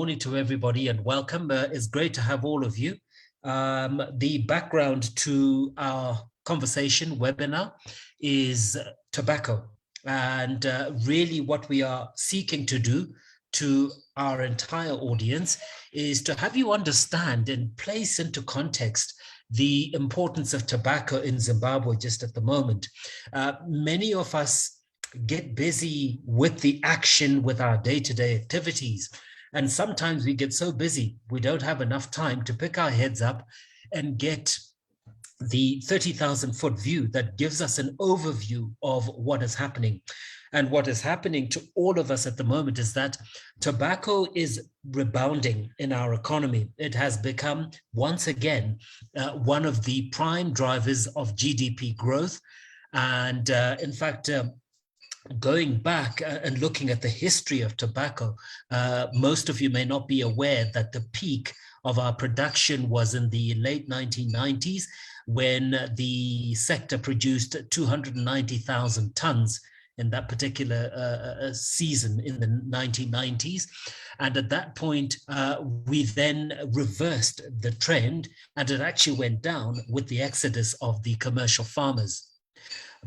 morning to everybody and welcome. It's great to have all of you. The background to our conversation webinar is tobacco, and really what we are seeking to do to our entire audience is to have you understand and place into context the importance of tobacco in Zimbabwe just at the moment. Many of us get busy with the action, with our day-to-day activities. And sometimes we get so busy, we don't have enough time to pick our heads up and get the 30,000-foot view that gives us an overview of what is happening. And what is happening to all of us at the moment is that tobacco is rebounding in our economy. It has become, once again, one of the prime drivers of GDP growth. And in fact, going back and looking at the history of tobacco, most of you may not be aware that the peak of our production was in the late 1990s, when the sector produced 290,000 tons in that particular season in the 1990s. And at that point, we then reversed the trend, and it actually went down with the exodus of the commercial farmers.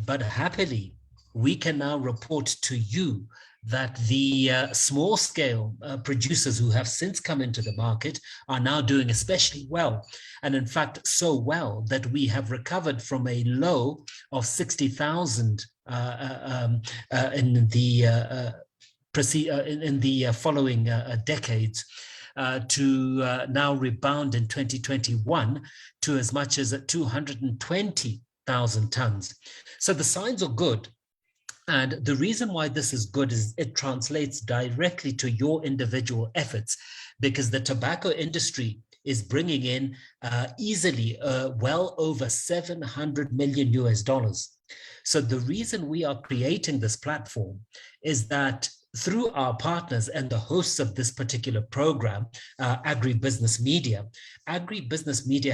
But happily, we can now report to you that the small-scale producers who have since come into the market are now doing especially well. And in fact, so well that we have recovered from a low of 60,000 in the following decades, to now rebound in 2021 to as much as 220,000 tons. So the signs are good. And the reason why this is good is it translates directly to your individual efforts, because the tobacco industry is bringing in easily well over 700 million US dollars. So the reason we are creating this platform is that through our partners and the hosts of this particular program, Agribusiness Media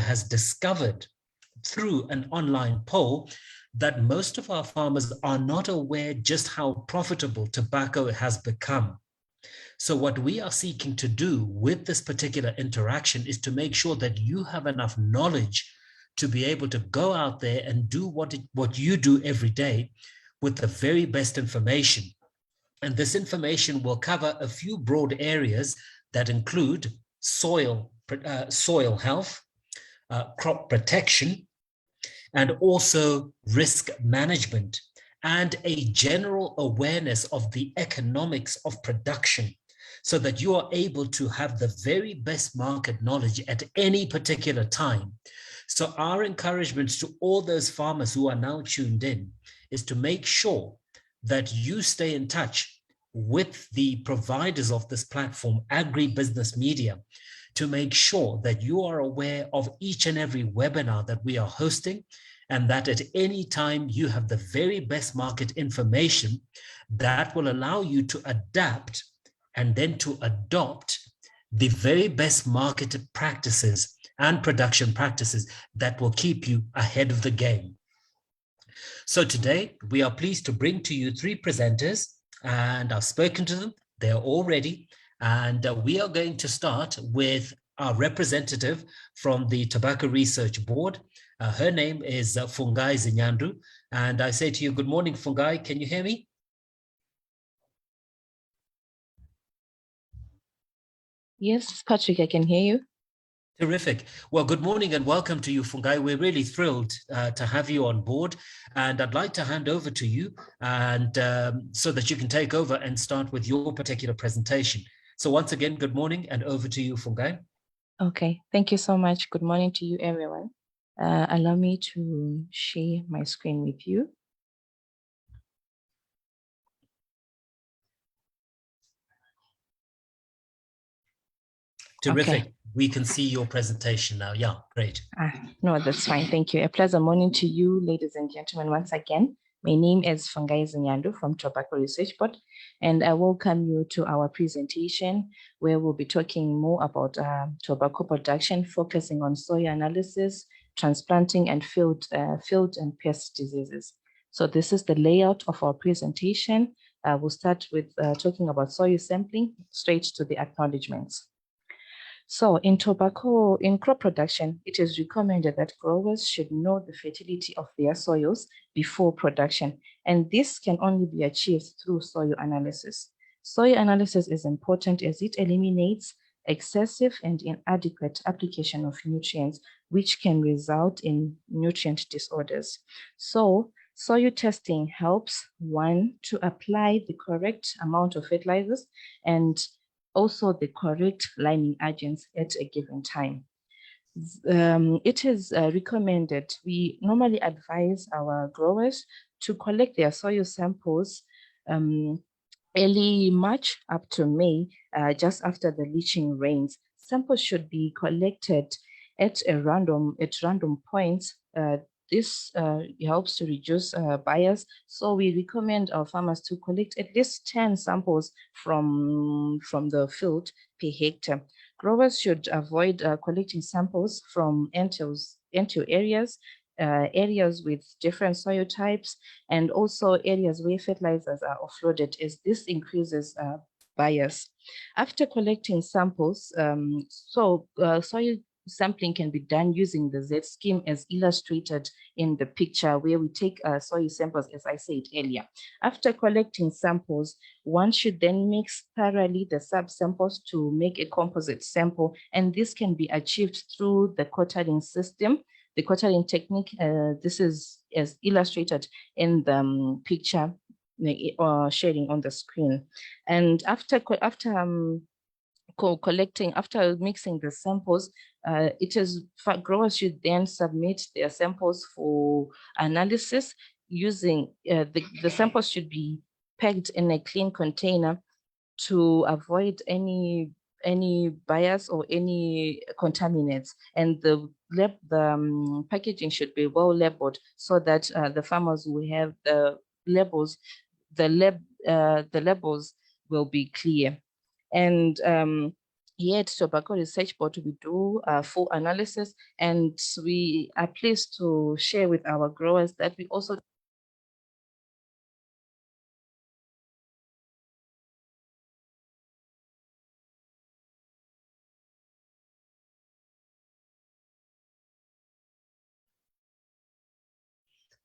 has discovered through an online poll that most of our farmers are not aware just how profitable tobacco has become. So what we are seeking to do with this particular interaction is to make sure that you have enough knowledge to be able to go out there and do what you do every day with the very best information. And this information will cover a few broad areas that include soil health, crop protection, and also risk management, and a general awareness of the economics of production, so that you are able to have the very best market knowledge at any particular time. So our encouragement to all those farmers who are now tuned in is to make sure that you stay in touch with the providers of this platform, Agribusiness Media, to make sure that you are aware of each and every webinar that we are hosting, and that at any time you have the very best market information that will allow you to adapt and then to adopt the very best market practices and production practices that will keep you ahead of the game. So today we are pleased to bring to you three presenters, and I've spoken to them, they're all ready. And we are going to start with our representative from the Tobacco Research Board. Her name is Fungai Zinyandu. And I say to you, good morning, Fungai. Can you hear me? Yes, Patrick, I can hear you. Terrific. Well, good morning and welcome to you, Fungai. We're really thrilled to have you on board. And I'd like to hand over to you and so that you can take over and start with your particular presentation. So once again, good morning and over to you, Fungai. Okay, thank you so much. Good morning to you, everyone. Allow me to share my screen with you. Terrific. Okay. We can see your presentation now. Yeah, great. No, that's fine. Thank you. A pleasant morning to you, ladies and gentlemen, once again. My name is Fungai Zinyandu from Tobacco Research Board, and I welcome you to our presentation where we'll be talking more about tobacco production, focusing on soil analysis, transplanting, and field and pest diseases. So this is the layout of our presentation. We'll start with talking about soil sampling, straight to the acknowledgements. So in tobacco, in crop production, it is recommended that growers should know the fertility of their soils before production, and this can only be achieved through soil analysis. Soil analysis is important as it eliminates excessive and inadequate application of nutrients, which can result in nutrient disorders. So soil testing helps one to apply the correct amount of fertilizers and also the correct liming agents at a given time. It is recommended, we normally advise our growers to collect their soil samples early March up to May, just after the leaching rains. Samples should be collected at random points. This helps to reduce bias. So we recommend our farmers to collect at least 10 samples from the field per hectare. Growers should avoid collecting samples from N2 areas, areas with different soil types, and also areas where fertilizers are offloaded, as this increases bias. After collecting samples, soil sampling can be done using the Z scheme as illustrated in the picture, where we take soil samples, as I said earlier. After collecting samples, one should then mix thoroughly the sub-samples to make a composite sample, and this can be achieved through the quartering system. The quartering technique, this is as illustrated in the picture sharing on the screen. And after mixing the samples, growers should then submit their samples for analysis using, the samples should be packed in a clean container to avoid any bias or any contaminants, and the packaging should be well labeled so that the farmers will have the labels. The labels will be clear. And here at Tobacco Research Board, we do full analysis, and we are pleased to share with our growers that we also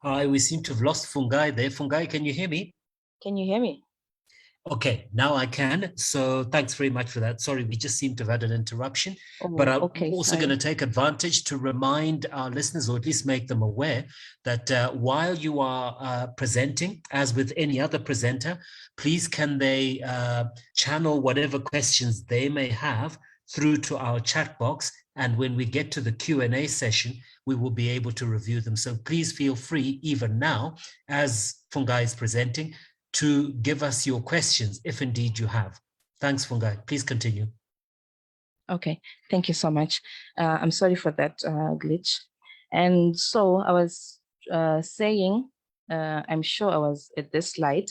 Hi, we seem to have lost Fungai there. Fungai, can you hear me? Can you hear me? Okay, now I can. So thanks very much for that. Sorry, we just seem to have had an interruption. But I'm also going to take advantage to remind our listeners, or at least make them aware, that while you are presenting, as with any other presenter, please can they channel whatever questions they may have through to our chat box. And when we get to the Q&A session, we will be able to review them. So please feel free, even now, as Fungai is presenting, to give us your questions, if indeed you have. Thanks, Fungai. Please continue. Okay, thank you so much. I'm sorry for that glitch. And so I was saying, I'm sure I was at this slide.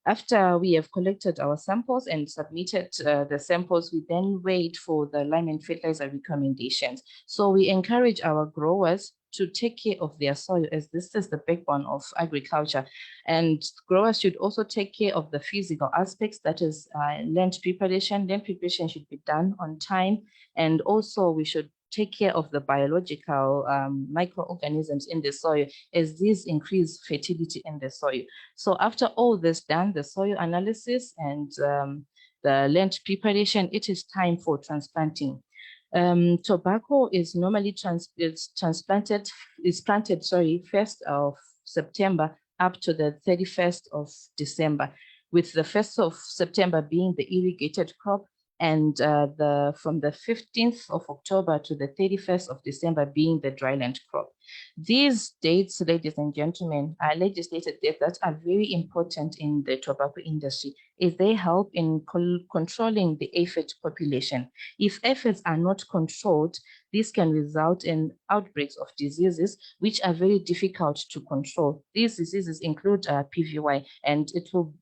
After we have collected our samples and submitted the samples, we then wait for the lime and fertilizer recommendations. So we encourage our growers to take care of their soil, as this is the backbone of agriculture. And growers should also take care of the physical aspects, that is land preparation. Land preparation should be done on time. And also we should take care of the biological microorganisms in the soil, as these increase fertility in the soil. So after all this done, the soil analysis and the land preparation, it is time for transplanting. Tobacco is normally planted 1st of September up to the 31st of December, with the 1st of September being the irrigated crop, and from the 15th of October to the 31st of December being the dryland crop. These dates, ladies and gentlemen, are legislated dates that are very important in the tobacco industry, as they help in controlling the aphid population. If aphids are not controlled, this can result in outbreaks of diseases which are very difficult to control. These diseases include PVY, and it will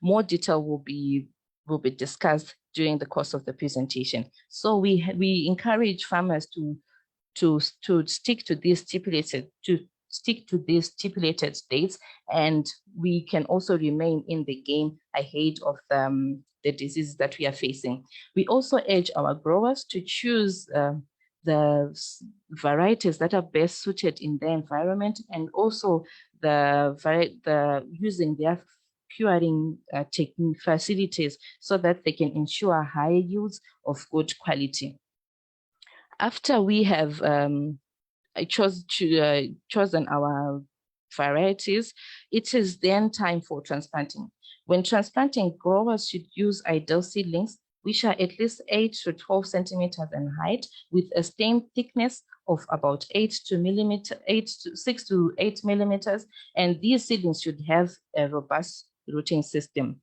more detail will be discussed during the course of the presentation. So we encourage farmers to stick to these stick to these stipulated dates, and we can also remain in the game ahead of the diseases that we are facing. We also urge our growers to choose the varieties that are best suited in their environment, and also the using their curing technique facilities so that they can ensure high yields of good quality. After we have chosen our varieties, it is then time for transplanting. When transplanting, growers should use ideal seedlings which are at least 8 to 12 centimeters in height, with a stem thickness of about 6 to 8 millimeters, and these seedlings should have a robust rooting system.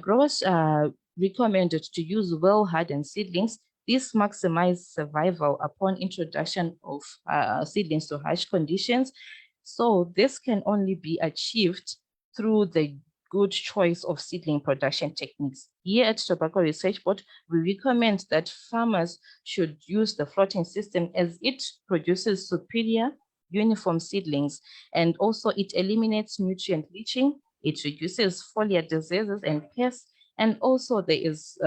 Growers are recommended to use well-hardened seedlings. This maximizes survival upon introduction of seedlings to harsh conditions. So this can only be achieved through the good choice of seedling production techniques. Here at Tobacco Research Board, we recommend that farmers should use the floating system as it produces superior uniform seedlings, and also it eliminates nutrient leaching, it reduces foliar diseases and pests, and also there is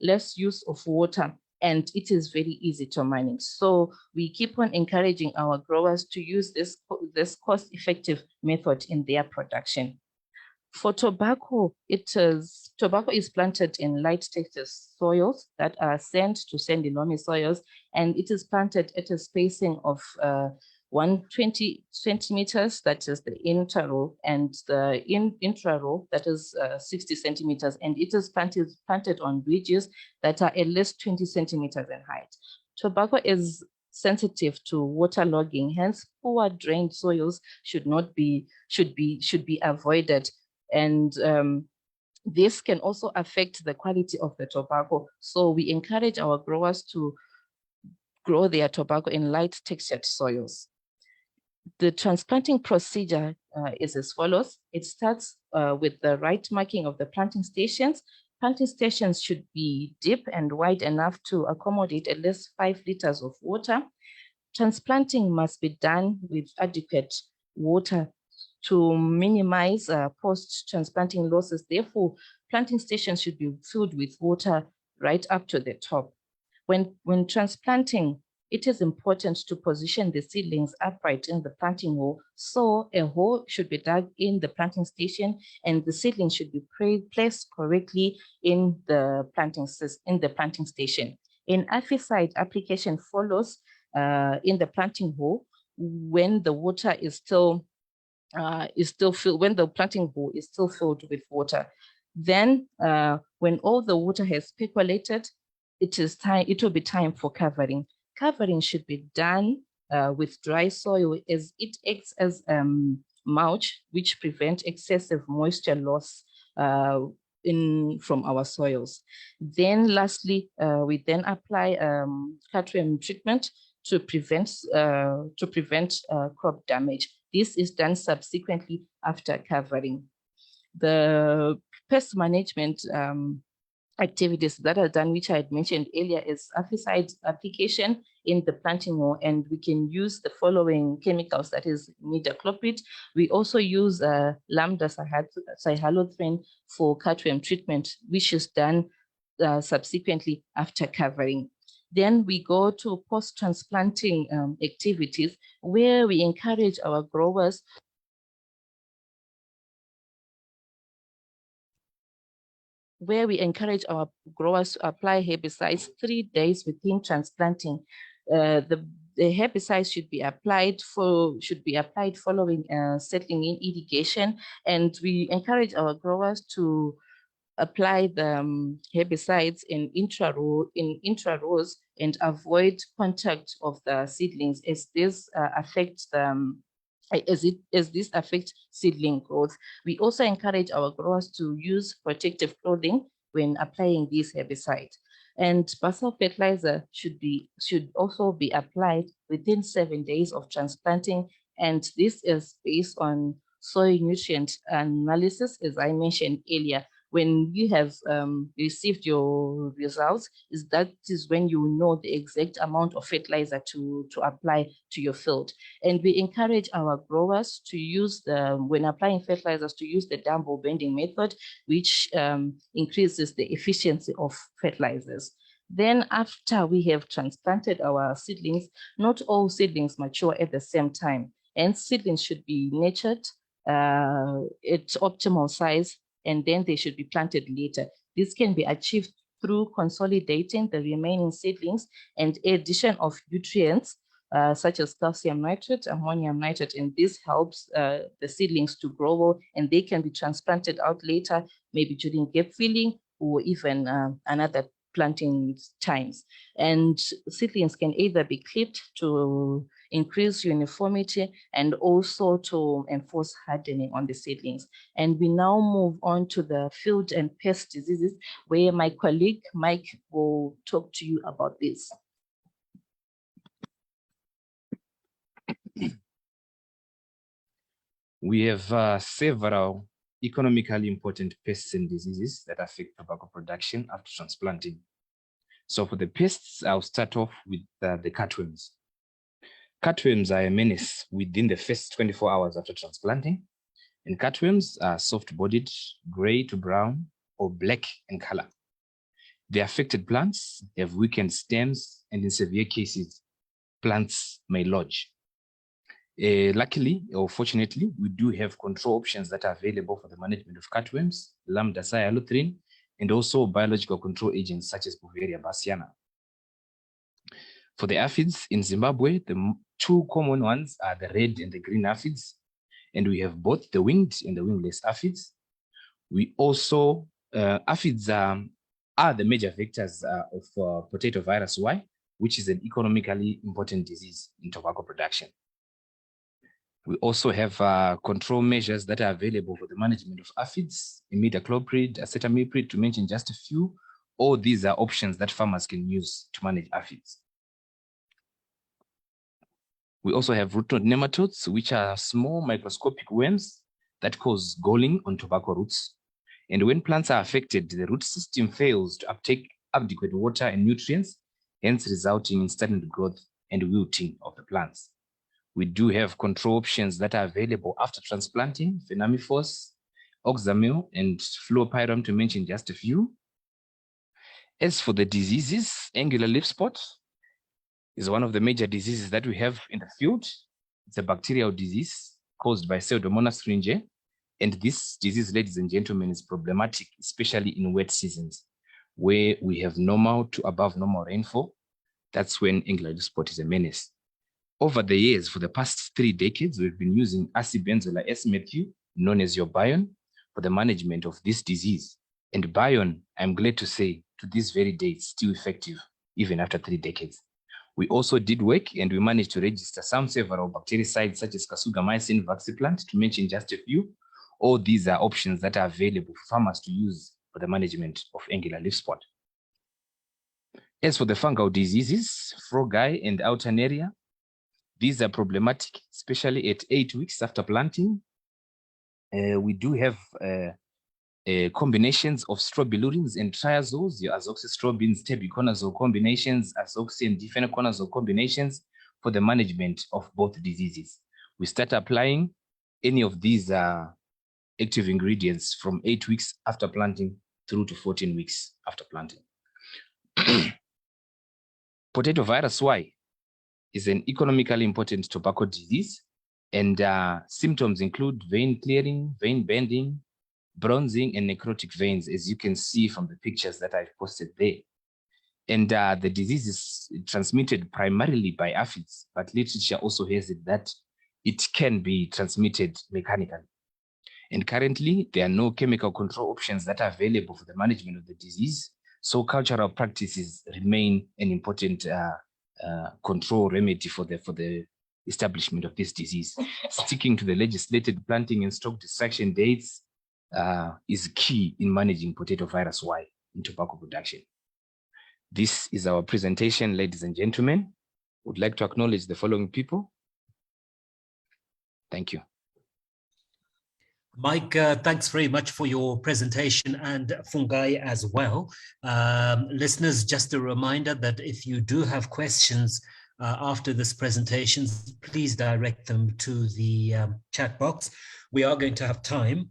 less use of water, and it is very easy to manage. So we keep on encouraging our growers to use this cost-effective method in their production. For tobacco, tobacco is planted in light textured soils that are sand to sandy loamy soils, and it is planted at a spacing of 120 centimeters, that is the interrow, and the intrarow, that is 60 centimeters, and it is planted on ridges that are at least 20 centimeters in height. Tobacco is sensitive to waterlogging, hence poor drained soils should be avoided, and this can also affect the quality of the tobacco. So we encourage our growers to grow their tobacco in light textured soils. The transplanting procedure is as follows. It starts with the right marking of the planting stations. Planting stations should be deep and wide enough to accommodate at least 5 liters of water. Transplanting must be done with adequate water to minimize post-transplanting losses. Therefore, planting stations should be filled with water right up to the top. When transplanting, it is important to position the seedlings upright in the planting hole. So a hole should be dug in the planting station, and the seedlings should be placed correctly in the planting station. An aphiside application follows in the planting hole when the water is still filled, when the planting hole is still filled with water. Then when all the water has percolated, it will be time for covering. Covering should be done with dry soil, as it acts as mulch, which prevents excessive moisture loss from our soils. Then lastly, we then apply cultivation treatment to prevent crop damage. This is done subsequently after covering. The pest management activities that are done, which I had mentioned earlier, is aphiside application in the planting hole, and we can use the following chemicals, that is imidacloprid. We also use lambda cyhalothrin for cutworm treatment, which is done subsequently after covering. Then we go to post-transplanting activities, where we encourage our growers to apply herbicides 3 days within transplanting. The herbicides should be applied following settling in irrigation, and we encourage our growers to apply the herbicides in intrarows and avoid contact of the seedlings, as this affects seedling growth. We also encourage our growers to use protective clothing when applying these herbicides. And basal fertilizer should also be applied within 7 days of transplanting, and this is based on soil nutrient analysis, as I mentioned earlier. when you have received your results, that is when you know the exact amount of fertilizer to apply to your field. And we encourage our growers to use when applying fertilizers, to use the dumbbell bending method, which increases the efficiency of fertilizers. Then after we have transplanted our seedlings, not all seedlings mature at the same time, and seedlings should be nurtured at optimal size, and then they should be planted later. This can be achieved through consolidating the remaining seedlings and addition of nutrients such as calcium nitrate, ammonium nitrate, and this helps the seedlings to grow well, and they can be transplanted out later, maybe during gap filling or even another planting times. And seedlings can either be clipped to increase uniformity and also to enforce hardening on the seedlings. And we now move on to the field and pest diseases, where my colleague Mike will talk to you about this. We have several economically important pests and diseases that affect tobacco production after transplanting. So for the pests, I'll start off with the cutworms. Cutworms are a menace within the first 24 hours after transplanting, and cutworms are soft-bodied, gray to brown, or black in color. The affected plants have weakened stems, and in severe cases, plants may lodge. Luckily or fortunately, we do have control options that are available for the management of cutworms, lambda-cyhalothrin, and also biological control agents such as Beauveria bassiana. For the aphids in Zimbabwe, the two common ones are the red and the green aphids, and we have both the winged and the wingless aphids. We also, aphids are the major vectors of potato virus Y, which is an economically important disease in tobacco production. We also have control measures that are available for the management of aphids, imidacloprid, acetamiprid, to mention just a few. All these are options that farmers can use to manage aphids. We also have root knot nematodes, which are small microscopic worms that cause galling on tobacco roots. And when plants are affected, the root system fails to uptake adequate water and nutrients, hence resulting in stagnant growth and wilting of the plants. We do have control options that are available after transplanting: Phenamifos, Oxamil, and Fluopyram, to mention just a few. As for the diseases, angular leaf spot is one of the major diseases that we have in the field. It's a bacterial disease caused by Pseudomonas thuringiae. And this disease, ladies and gentlemen, is problematic, especially in wet seasons, where we have normal to above normal rainfall. That's when angular leaf spot is a menace. Over the years, for the past 3 decades, we've been using acylbenzoyl S-methyl, known as your Bion, for the management of this disease. And Bion, I'm glad to say, to this very day, it's still effective, even after 3 decades. We also did work, and we managed to register some several bactericides, such as Kasugamycin vacciplant, to mention just a few. All these are options that are available for farmers to use for the management of angular leaf spot. As for the fungal diseases, frog eye and alternaria, these are problematic, especially at 8 weeks after planting. We do have combinations of strobilurins and triazoles, your azoxystrobins, tebuconazole combinations, azoxy and difenoconazole combinations for the management of both diseases. We start applying any of these active ingredients from 8 weeks after planting through to 14 weeks after planting. Potato virus Y is an economically important tobacco disease, and symptoms include vein clearing, vein bending, bronzing, and necrotic veins, as you can see from the pictures that I've posted there. And the disease is transmitted primarily by aphids, but literature also has it that it can be transmitted mechanically. And currently, there are no chemical control options that are available for the management of the disease, so cultural practices remain an important control remedy for the establishment of this disease. Sticking to the legislated planting and stock destruction dates is key in managing potato virus Y in tobacco production. This is our presentation, ladies and gentlemen. Would like to acknowledge the following people. Thank you. Mike, thanks very much for your presentation, and Fungai as well. Listeners, just a reminder that if you do have questions after this presentation, please direct them to the chat box. We are going to have time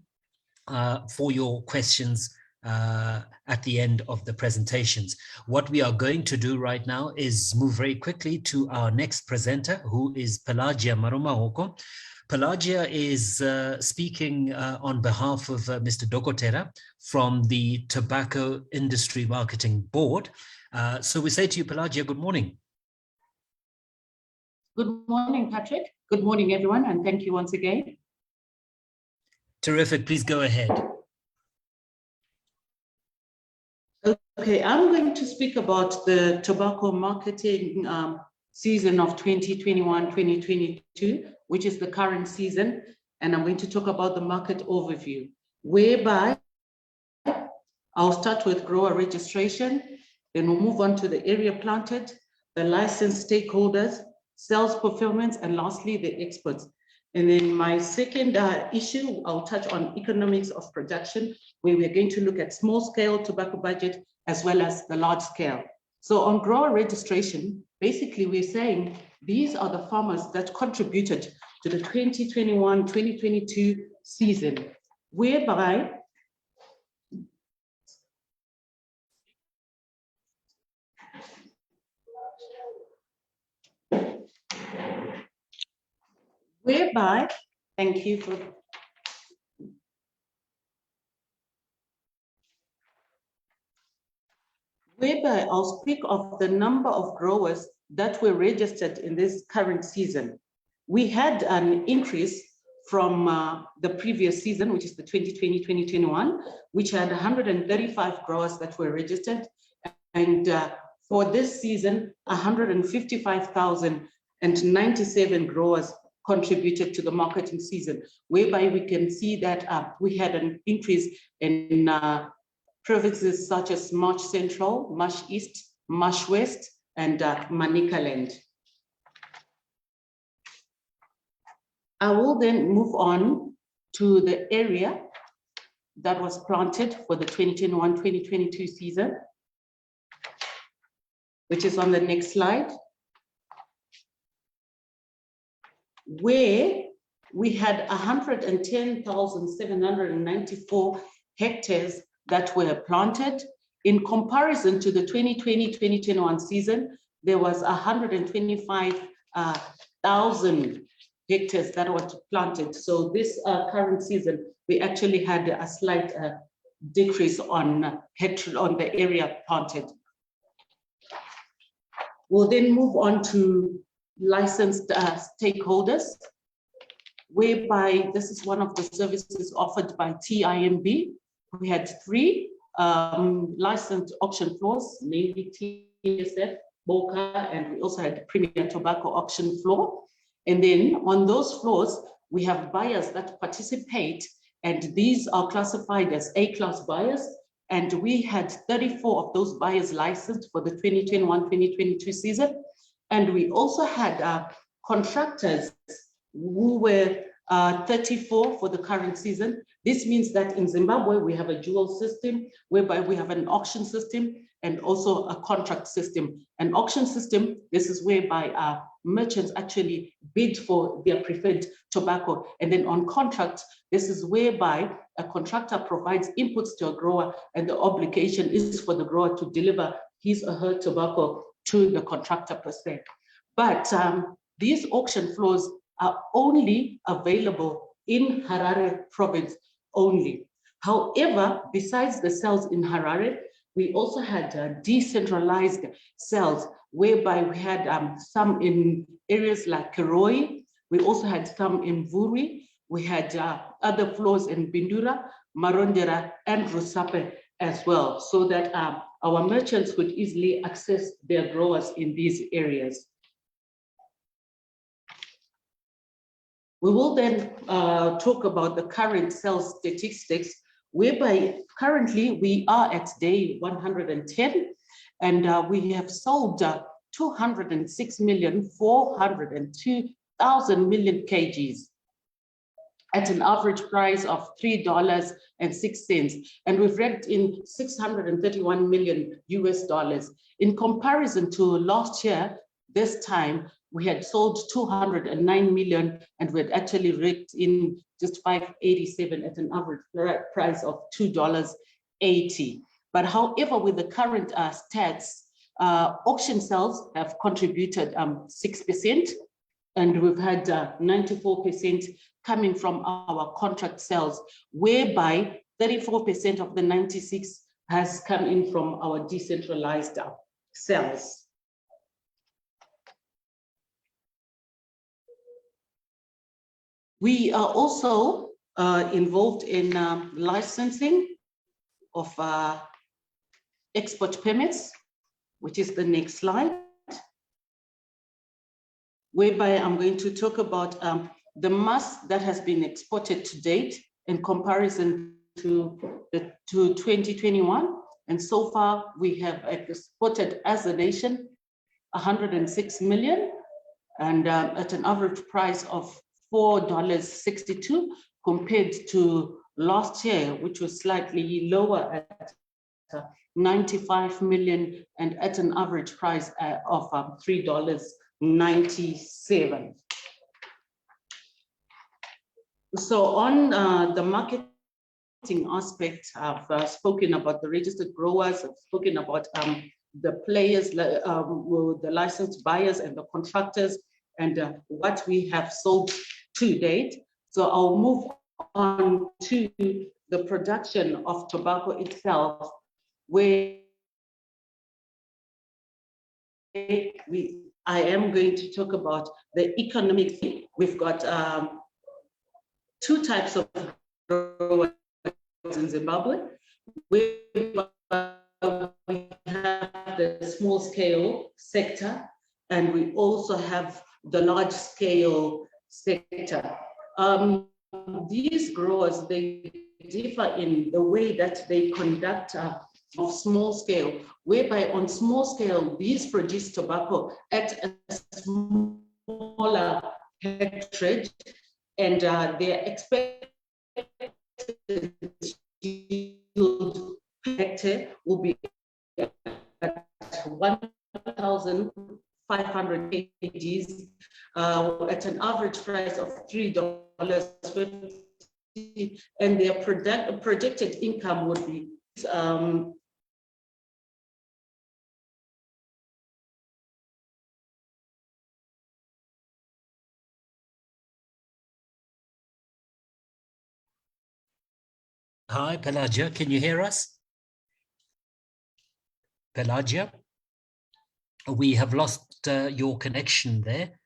for your questions at the end of the presentations. What we are going to do right now is move very quickly to our next presenter, who is Pelagia Marumaoko. Pelagia is speaking on behalf of Mr. Dokotera from the Tobacco Industry Marketing Board. So we say to you, Pelagia, good morning. Good morning, Patrick. Good morning, everyone, and thank you once again. Terrific. Please go ahead. Okay, I'm going to speak about the tobacco marketing season of 2021-2022, which is the current season, and I'm going to talk about the market overview, whereby I'll start with grower registration, then we'll move on to the area planted, the licensed stakeholders, sales performance, and lastly, the experts. And then my second issue, I'll touch on economics of production, where we're going to look at small scale tobacco budget as well as the large scale. So on grower registration, basically we're saying these are the farmers that contributed to the 2021-2022 season, whereby thank you for whereby I'll speak of the number of growers that were registered in this current season. We had an increase from the previous season, which is the 2020-2021, which had 135 growers that were registered. And for this season, 155,097 growers contributed to the marketing season, whereby we can see that we had an increase in provinces such as Marsh Central, Marsh East, Marsh West, and Manicaland. I will then move on to the area that was planted for the 2021-2022 season, which is on the next slide, where we had 110,794 hectares that were planted. In comparison to the 2020-2021 season, there was 125,000 hectares that were planted. So this current season, we actually had a slight decrease on the area planted. We'll then move on to licensed stakeholders, whereby this is one of the services offered by TIMB. We had 3 licensed auction floors, mainly TSF, Boca, and we also had Premier Tobacco auction floor. And then on those floors, we have buyers that participate, and these are classified as A-class buyers. And we had 34 of those buyers licensed for the 2021-2022 season. And we also had contractors who were 34 for the current season. This means that in Zimbabwe, we have a dual system, whereby we have an auction system and also a contract system. An auction system, this is whereby merchants actually bid for their preferred tobacco. And then on contract, this is whereby a contractor provides inputs to a grower, and the obligation is for the grower to deliver his or her tobacco to the contractor per se. But these auction floors are only available in Harare province only. However, besides the cells in Harare, we also had decentralized cells, whereby we had some in areas like Kiroi. We also had some in Vuri. We had other floors in Bindura, Marondera, and Rusape as well, so that our merchants could easily access their growers in these areas. We will then talk about the current sales statistics, whereby currently we are at day 110, and we have sold 206,402,000 million kgs. at an average price of $3.06, and we've raked in $631 million US. In comparison to last year, this time we had sold 209 million, and we had actually raked in just 587 at an average price of $2.80. But however, with the current stats, auction sales have contributed 6%, and we've had 94% coming from our contract sales, whereby 34% of the 96 has come in from our decentralized sales. We are also involved in licensing of export permits, which is the next slide, whereby I'm going to talk about the mass that has been exported to date in comparison to 2021. And so far, we have exported as a nation 106 million, and at an average price of $4.62, compared to last year, which was slightly lower at 95 million and at an average price of $3.97. So on the marketing aspect, I've spoken about the registered growers, I've spoken about the players, the licensed buyers and the contractors, and what we have sold to date. So I'll move on to the production of tobacco itself, where I am going to talk about the economic thing. We've got two types of growers in Zimbabwe. We have the small scale sector, and we also have the large scale sector. These growers, they differ in the way that they conduct of small scale, whereby on small scale, these produce tobacco at a smaller hectarage, and their expected yield per hectare will be at 1,500 kgs at an average price of $3.50, and their projected income would be Hi, Pelagia, can you hear us? Pelagia, we have lost your connection there.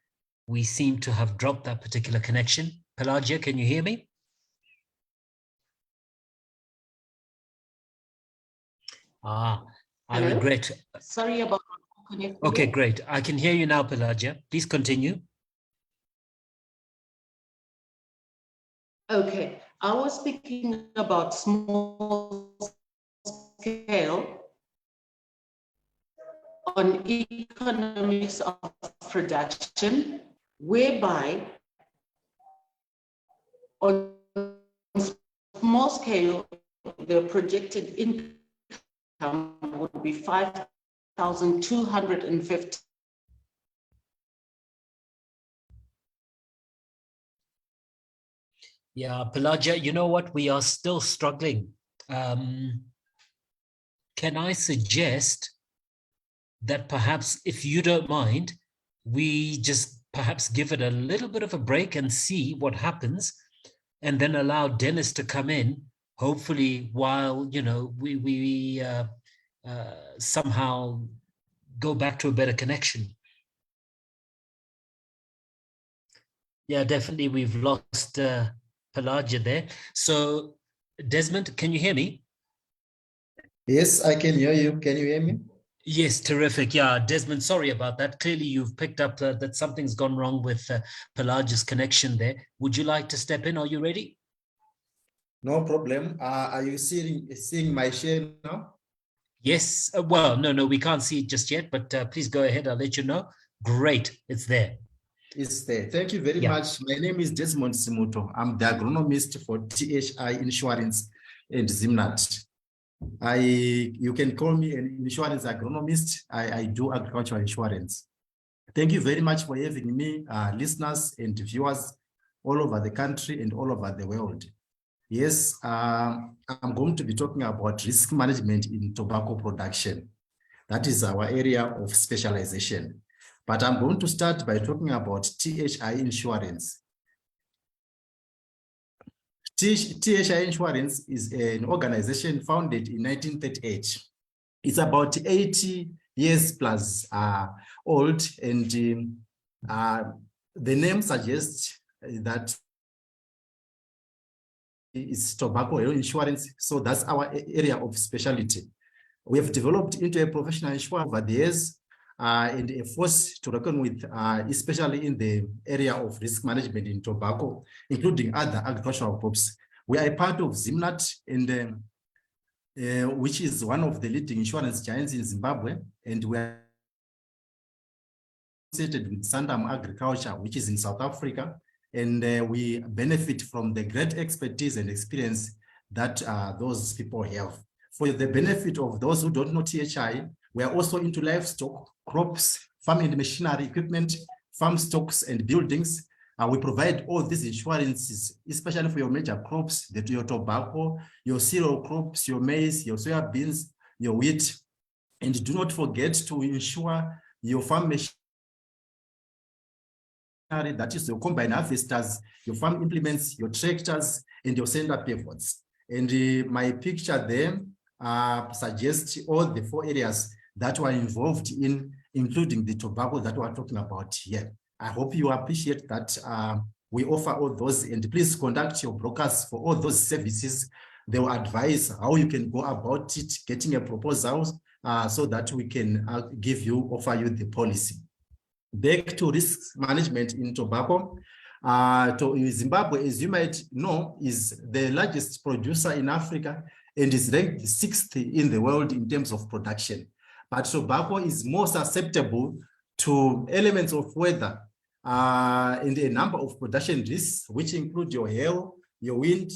We seem to have dropped that particular connection. Pelagia, can you hear me? I regret. Sorry about connecting. Okay, great. I can hear you now, Pelagia. Please continue. Okay, I was speaking about small scale on economics of production, whereby on small scale, the projected income would be 5,250. Yeah, Pelagia, you know what? We are still struggling. Can I suggest that perhaps, if you don't mind, we just perhaps give it a little bit of a break and see what happens, and then allow Dennis to come in, hopefully while, you know, we somehow go back to a better connection. Yeah, definitely we've lost Pelagia there. So Desmond, can you hear me? Yes, I can hear you. Can you hear me? Yes, terrific. Yeah, Desmond, sorry about that. Clearly you've picked up that something's gone wrong with Pelagia's connection there. Would you like to step in? Are you ready? No problem. Are you seeing my share now? Yes. Well, no, we can't see it just yet, but please go ahead. I'll let you know. Great. It's there. Is there. Thank you very Yeah. much. My name is Desmond Simuto. I'm the agronomist for THI Insurance and Zimnat. You can call me an insurance agronomist. I do agricultural insurance. Thank you very much for having me, listeners and viewers all over the country and all over the world. Yes, I'm going to be talking about risk management in tobacco production. That is our area of specialization. But I'm going to start by talking about THI Insurance. THI Insurance is an organization founded in 1938. It's about 80 years plus old, and the name suggests that it's tobacco insurance, so that's our area of specialty. We have developed into a professional insurer over the years and a force to reckon with, especially in the area of risk management in tobacco, including other agricultural crops. We are a part of Zimnat, and which is one of the leading insurance giants in Zimbabwe, and we are associated with Sandam Agriculture, which is in South Africa, and we benefit from the great expertise and experience that those people have. For the benefit of those who don't know THI, we are also into livestock, crops, farm and machinery equipment, farm stocks and buildings. We provide all these insurances, especially for your major crops, your tobacco, your cereal crops, your maize, your soya beans, your wheat. And do not forget to insure your farm machinery, that is your combine harvesters, your farm implements, your tractors, and your center pivots. And my picture there suggests all the 4 areas that were involved in, including the tobacco that we're talking about here. I hope you appreciate that we offer all those, and please contact your brokers for all those services. They will advise how you can go about it, getting a proposal so that we can offer you the policy. Back to risk management in tobacco. Zimbabwe, as you might know, is the largest producer in Africa and is ranked 6th in the world in terms of production. But tobacco is more susceptible to elements of weather and a number of production risks, which include your hail, your wind,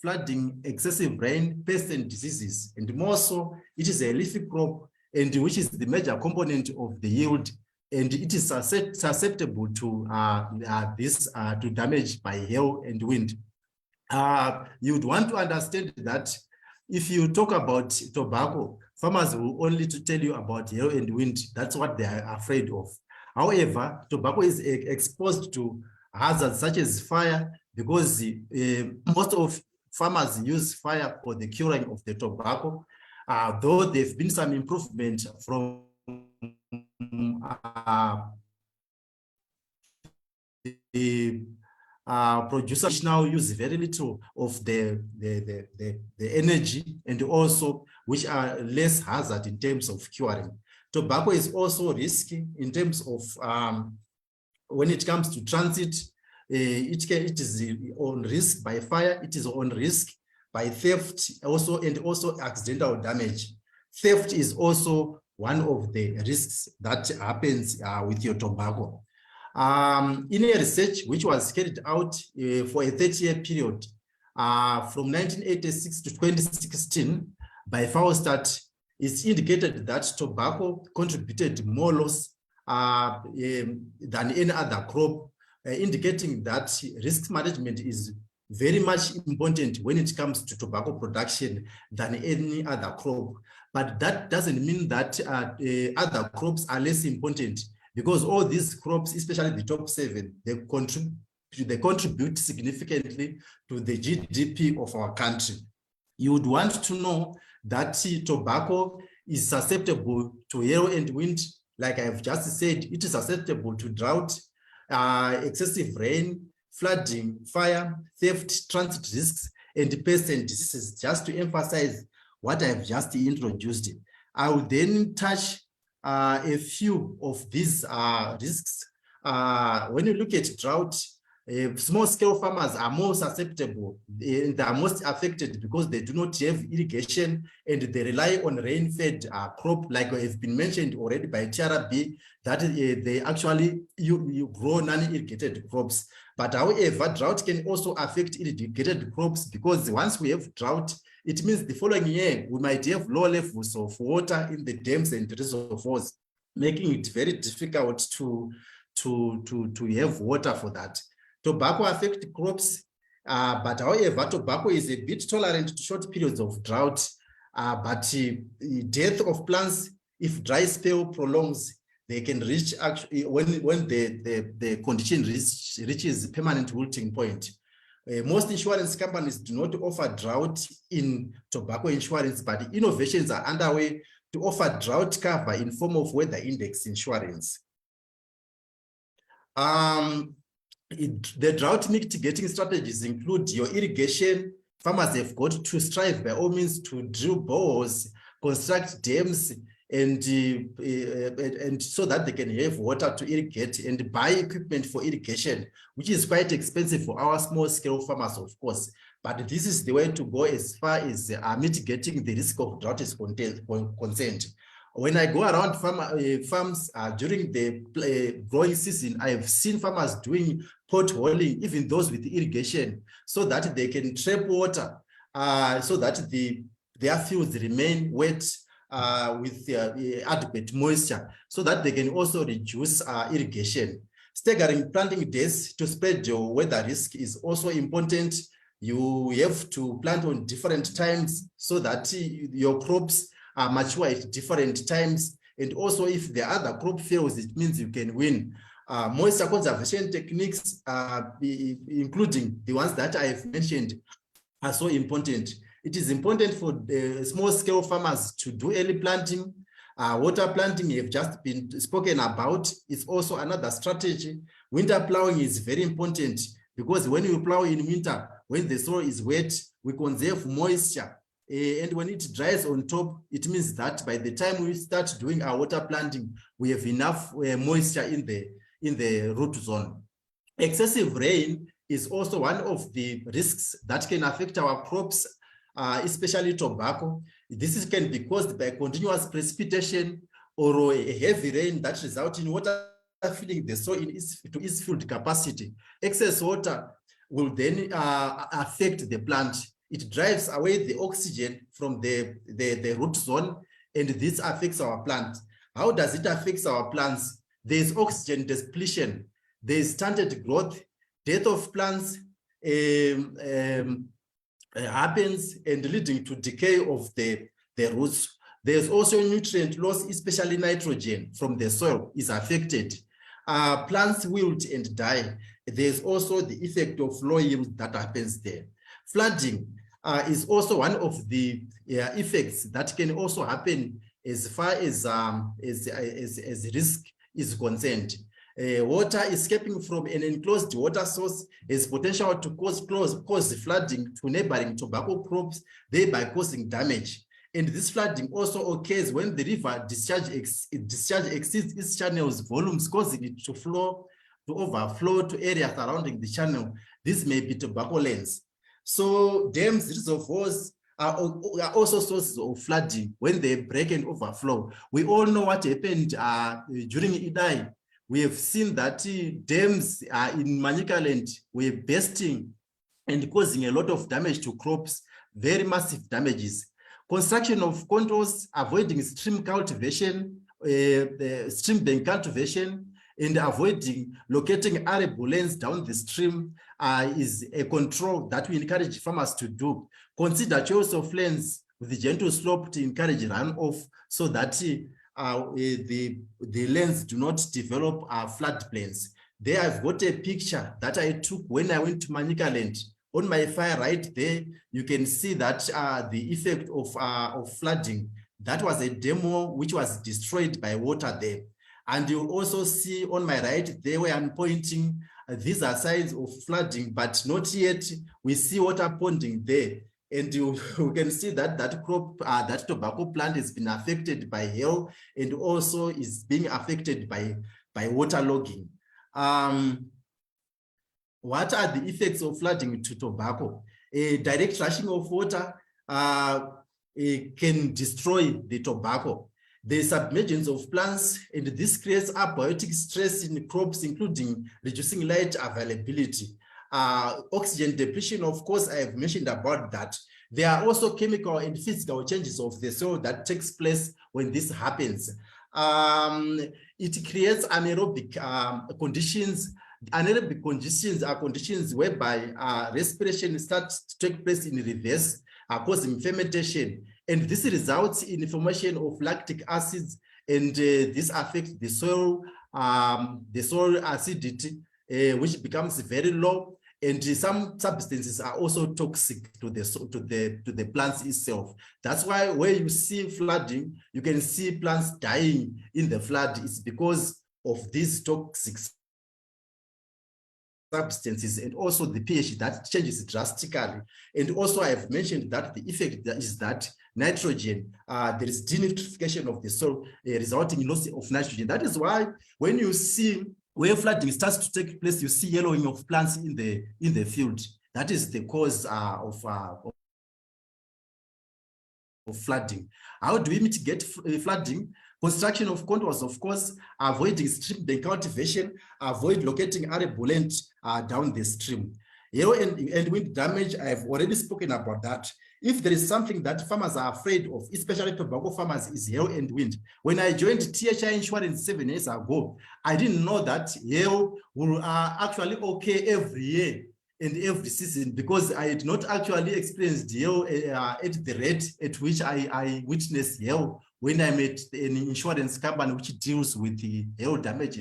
flooding, excessive rain, pests and diseases. And more so, it is a leafy crop, and which is the major component of the yield, and it is susceptible to to damage by hail and wind. You'd want to understand that if you talk about tobacco, farmers will only to tell you about hail and wind. That's what they are afraid of. However, tobacco is exposed to hazards such as fire, because most of farmers use fire for the curing of the tobacco, though there's been some improvement from the producers now use very little of the energy, and also which are less hazard in terms of curing. Tobacco is also risky in terms of when it comes to transit. It is on risk by fire, it is on risk by theft also, and also accidental damage. Theft is also one of the risks that happens with your tobacco. In a research which was carried out for a 30-year period from 1986 to 2016 by Faustat, it's indicated that tobacco contributed more loss than any other crop, indicating that risk management is very much important when it comes to tobacco production than any other crop. But that doesn't mean that other crops are less important, because all these crops, especially the top 7, they contribute significantly to the GDP of our country. You would want to know that tobacco is susceptible to hail and wind. Like I've just said, it is susceptible to drought, excessive rain, flooding, fire, theft, transit risks, and pests and diseases, just to emphasize what I've just introduced. I will then touch a few of these risks. When you look at drought, Small-scale farmers are more susceptible and they are most affected because they do not have irrigation and they rely on rain-fed crop, like have been mentioned already by TRB, that they actually you grow non-irrigated crops. But however, drought can also affect irrigated crops because once we have drought, it means the following year we might have low levels of water in the dams and reservoirs, making it very difficult to have water for that. Tobacco affects crops, but however, tobacco is a bit tolerant to short periods of drought. But death of plants, if dry spell prolongs, they can reach actually when the condition reaches permanent wilting point. Most insurance companies do not offer drought in tobacco insurance, but innovations are underway to offer drought cover in form of weather index insurance. The drought mitigating strategies include your irrigation. Farmers have got to strive by all means to drill boreholes, construct dams, and so that they can have water to irrigate and buy equipment for irrigation, which is quite expensive for our small-scale farmers, of course. But this is the way to go as far as mitigating the risk of drought is concerned. When I go around farms during the growing season, I have seen farmers doing potholing, even those with irrigation, so that they can trap water, so that their fields remain wet with adequate moisture, so that they can also reduce irrigation. Staggering planting days to spread your weather risk is also important. You have to plant on different times so that your crops are mature at different times. And also if the other crop fails, it means you can win. Moisture conservation techniques, including the ones that I have mentioned, are so important. It is important for small-scale farmers to do early planting. Water planting have just been spoken about. It's also another strategy. Winter plowing is very important because when you plow in winter, when the soil is wet, we conserve moisture. And when it dries on top, it means that by the time we start doing our water planting, we have enough moisture in the root zone. Excessive rain is also one of the risks that can affect our crops, especially tobacco. This can be caused by continuous precipitation or a heavy rain that results in water filling the soil to its filled capacity. Excess water will then affect the plant. It drives away the oxygen from the root zone, and this affects our plants. How does it affect our plants? There is oxygen depletion, there is stunted growth, death of plants happens and leading to decay of the roots. There's also nutrient loss, especially nitrogen from the soil is affected. Plants wilt and die. There's also the effect of low yield that happens there. Flooding is also one of the effects that can also happen as far as risk is concerned. Water escaping from an enclosed water source has potential to cause flooding to neighboring tobacco crops, thereby causing damage. And this flooding also occurs when the river discharge exceeds its channel's volumes, causing it to overflow to areas surrounding the channel. This may be tobacco lands. So dams, reservoirs are also sources of flooding when they break and overflow. We all know what happened during Idai. We have seen that dams in Manicaland were bursting and causing a lot of damage to crops, very massive damages. Construction of contours, avoiding stream cultivation, stream bank cultivation, and avoiding locating arable lands down the stream is a control that we encourage farmers to do. Consider choice of lands with the gentle slope to encourage runoff so that the lands do not develop floodplains. There I've got a picture that I took when I went to Manicaland. On my far right there, you can see that the effect of flooding. That was a demo which was destroyed by water there. And you'll also see on my right there where I'm pointing, these are signs of flooding, but not yet. We see water ponding there. And you can see that that crop, that tobacco plant has been affected by hail and also is being affected by waterlogging. what are the effects of flooding to tobacco? A direct rushing of water can destroy the tobacco. The submergence of plants, and this creates abiotic stress in crops, including reducing light availability. Oxygen depletion, of course, I have mentioned about that. There are also chemical and physical changes of the soil that takes place when this happens. It creates anaerobic conditions. Anaerobic conditions are conditions whereby respiration starts to take place in reverse, causing fermentation. And this results in the formation of lactic acids, and this affects the soil acidity, which becomes very low. And some substances are also toxic to the plants itself. That's why where you see flooding, you can see plants dying in the flood. It's because of these toxic substances, and also the pH that changes drastically. And also I have mentioned that the effect is that nitrogen, there is denitrification of the soil, resulting in loss of nitrogen. That is why when you see where flooding starts to take place, you see yellowing of plants in the field. That is the cause of flooding. How do we mitigate flooding? Construction of contours, of course, avoiding stream bank cultivation, avoid locating arable land down the stream. Hail and wind damage, I have already spoken about that. If there is something that farmers are afraid of, especially tobacco farmers, is hail and wind. When I joined THI Insurance 7 years ago, I didn't know that hail will actually okay every year and every season, because I had not actually experienced hail at the rate at which I witnessed hail when I met an insurance company which deals with the hail damage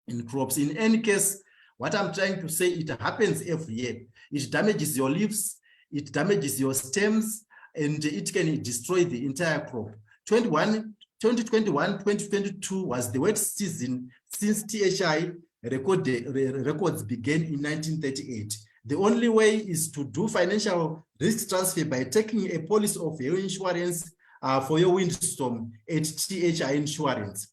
in crops. In any case, what I'm trying to say, it happens every year. It damages your leaves, it damages your stems, and it can destroy the entire crop. 2021-2022 was the wet season since THI records began in 1938. The only way is to do financial risk transfer by taking a policy of hail insurance for your windstorm at THI Insurance.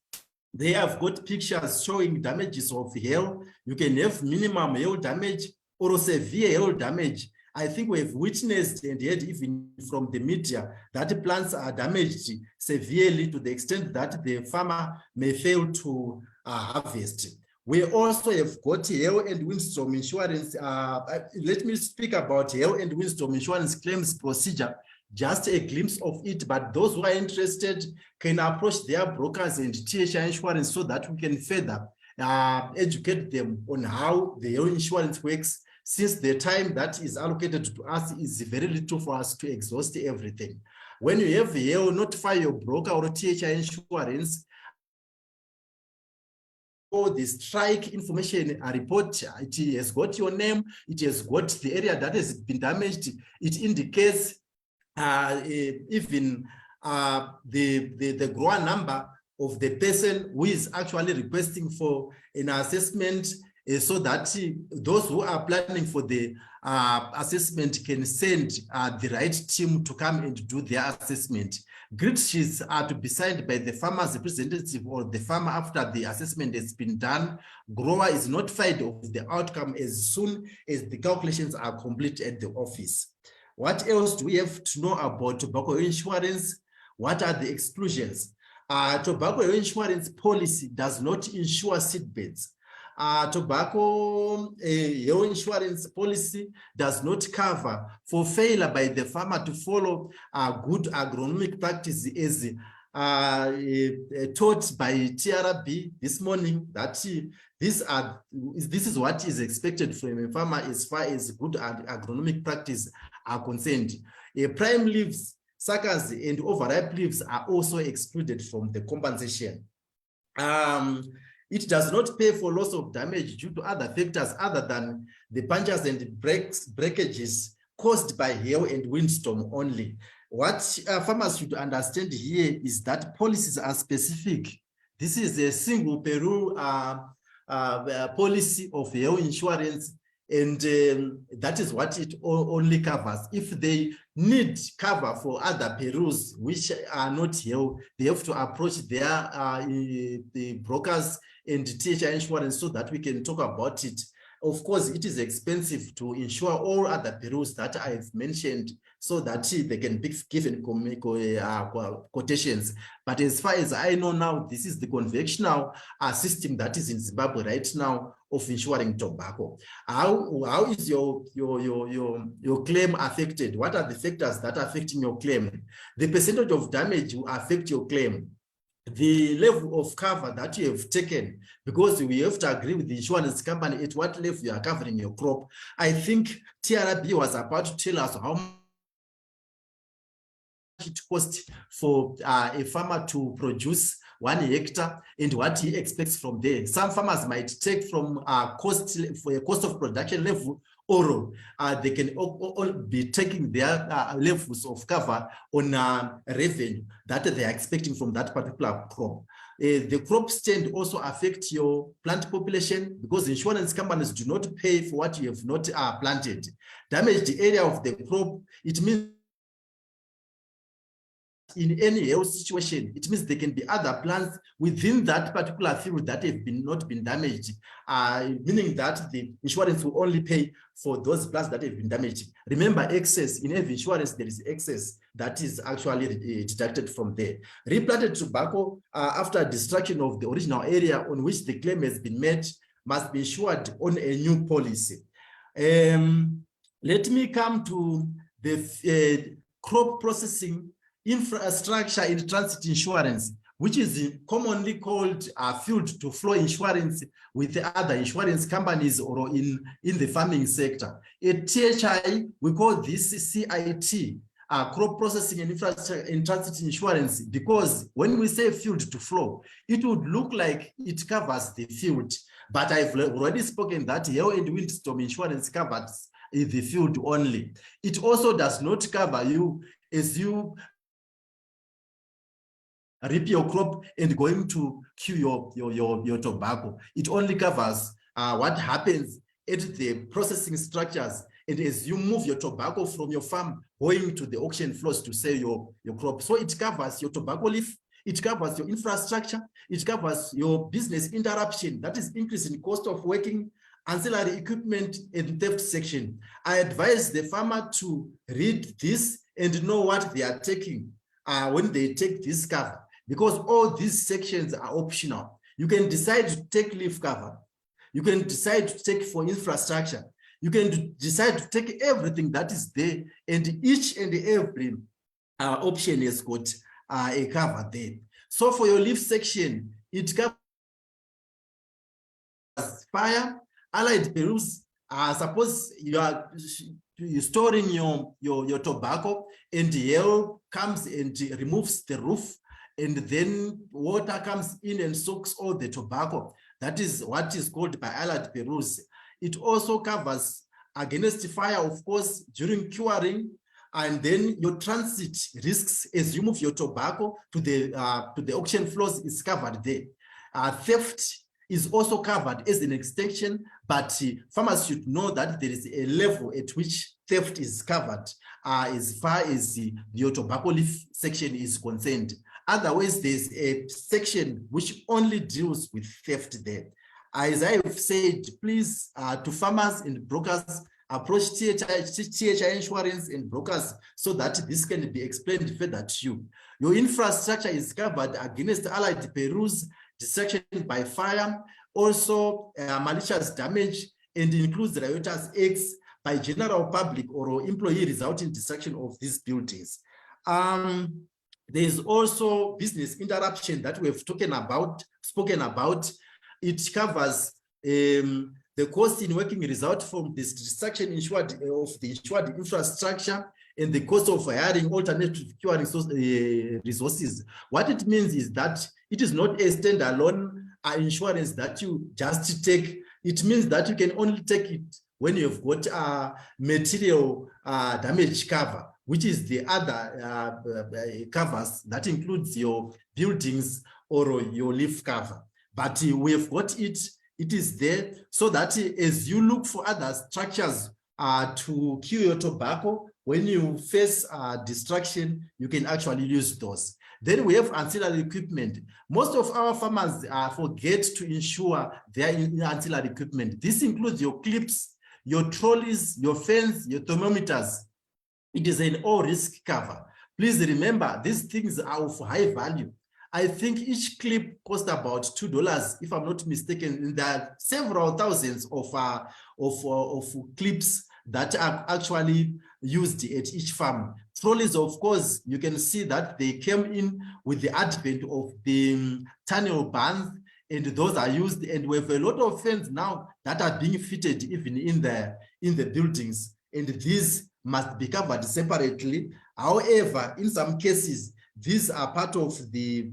They have got pictures showing damages of hail. You can have minimum hail damage or severe hail damage. I think we have witnessed and heard even from the media that plants are damaged severely to the extent that the farmer may fail to harvest. We also have got hail and windstorm insurance. Let me speak about hail and windstorm insurance claims procedure, just a glimpse of it, but those who are interested can approach their brokers and THI Insurance so that we can further educate them on how the hail insurance works, since the time that is allocated to us is very little for us to exhaust everything. When you have hail, notify your broker or THI Insurance. Or the strike information report, it has got your name, it has got the area that has been damaged, it indicates even the grower number of the person who is actually requesting for an assessment, so that those who are planning for the assessment can send the right team to come and do their assessment. Grid sheets are to be signed by the farmer's representative or the farmer after the assessment has been done. Grower is notified of the outcome as soon as the calculations are complete at the office. What else do we have to know about tobacco insurance? What are the exclusions? Tobacco insurance policy does not insure seedbeds. Tobacco insurance policy does not cover for failure by the farmer to follow good agronomic practice as taught by TRB this morning, that this is what is expected from a farmer as far as good agronomic practice are concerned. Prime leaves, suckers, and overripe leaves are also excluded from the compensation. It does not pay for loss of damage due to other factors other than the punctures and breakages caused by hail and windstorm only. What farmers should understand here is that policies are specific. This is a single Peru policy of hail insurance, and that is what it only covers. If they need cover for other Perus which are not hail, they have to approach their the brokers and THI Insurance so that we can talk about it. of course, it is expensive to insure all other perils that I've mentioned so that they can be given quotations. But as far as I know now, this is the conventional system that is in Zimbabwe right now of insuring tobacco. How is your claim affected? What are the factors that are affecting your claim? The percentage of damage will affect your claim. The level of cover that you have taken, because we have to agree with the insurance company at what level you are covering your crop. I think TRB was about to tell us how much it costs for a farmer to produce 1 hectare and what he expects from there. Some farmers might take from cost of production level, or they can all be taking their levels of cover on revenue that they are expecting from that particular crop. The crop stand also affects your plant population, because insurance companies do not pay for what you have not planted. Damaged area of the crop, it means in any health situation, it means there can be other plants within that particular field that have not been damaged, meaning that the insurance will only pay for those plants that have been damaged. Remember, excess, in every insurance, there is excess that is actually deducted from there. Replanted tobacco, after destruction of the original area on which the claim has been made, must be insured on a new policy. Let me come to the crop processing infrastructure in transit insurance, which is commonly called field to floor insurance with the other insurance companies or in the farming sector. At THI, we call this CIT, crop processing and infrastructure in transit insurance, because when we say field to floor, it would look like it covers the field. But I've already spoken that hail and windstorm insurance covers the field only. It also does not cover you as you reap your crop and going to queue your tobacco. It only covers what happens at the processing structures, and as you move your tobacco from your farm going to the auction floors to sell your crop. So it covers your tobacco leaf, it covers your infrastructure, it covers your business interruption, that is increase in cost of working, ancillary equipment, and theft section. I advise the farmer to read this and know what they are taking when they take this cover, because all these sections are optional. You can decide to take leaf cover. You can decide to take for infrastructure. You can decide to take everything that is there, and each and every option has got a cover there. So for your leaf section, it covers fire, allied perils. Suppose you're storing your tobacco and hail comes and removes the roof, and then water comes in and soaks all the tobacco. That is what is called by allied perils. It also covers against fire, of course, during curing, and then your transit risks as you move your tobacco to the auction floors is covered there. Theft is also covered as an extension, but farmers should know that there is a level at which theft is covered as far as your tobacco leaf section is concerned. Otherwise, there's a section which only deals with theft there. As I have said, please, to farmers and brokers, approach THI Insurance and brokers so that this can be explained further to you. Your infrastructure is covered against allied perils, destruction by fire, also malicious damage, and includes riotous acts by general public or employee resulting in destruction of these buildings. There's also business interruption that we have spoken about. It covers the cost in working result from this destruction of the insured infrastructure and the cost of hiring alternative curing resources. What it means is that it is not a standalone insurance that you just take. It means that you can only take it when you've got material damage cover, which is the other covers that includes your buildings or your leaf cover. But we have got it. It is there so that as you look for other structures to kill your tobacco, when you face destruction, you can actually use those. Then we have ancillary equipment. Most of our farmers forget to insure their ancillary equipment. This includes your clips, your trolleys, your fence, your thermometers. It is an all-risk cover. Please remember, these things are of high value. I think each clip costs about $2, if I'm not mistaken. There are several thousands of clips that are actually used at each farm. Trolleys, of course, you can see that they came in with the advent of the tunnel bands, and those are used, and we have a lot of fans now that are being fitted even in the buildings, and these must be covered separately. However, in some cases, these are part of the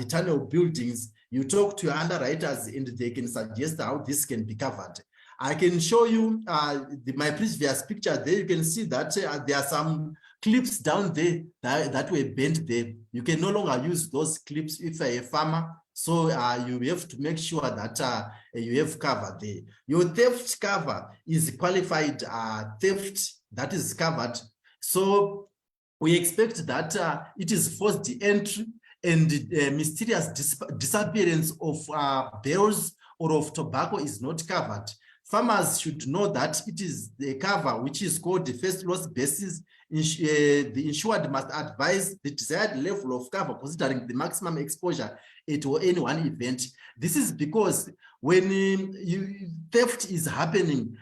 tunnel buildings. You talk to your underwriters and they can suggest how this can be covered. I can show you my previous picture there. You can see that there are some clips down there that were bent there. You can no longer use those clips if you're a farmer. So you have to make sure that you have cover there. Your theft cover is qualified theft that is covered. So we expect that it is forced entry and mysterious disappearance of bales or of tobacco is not covered. Farmers should know that it is the cover which is called the first loss basis. The insured must advise the desired level of cover considering the maximum exposure to any one event. This is because when theft is happening,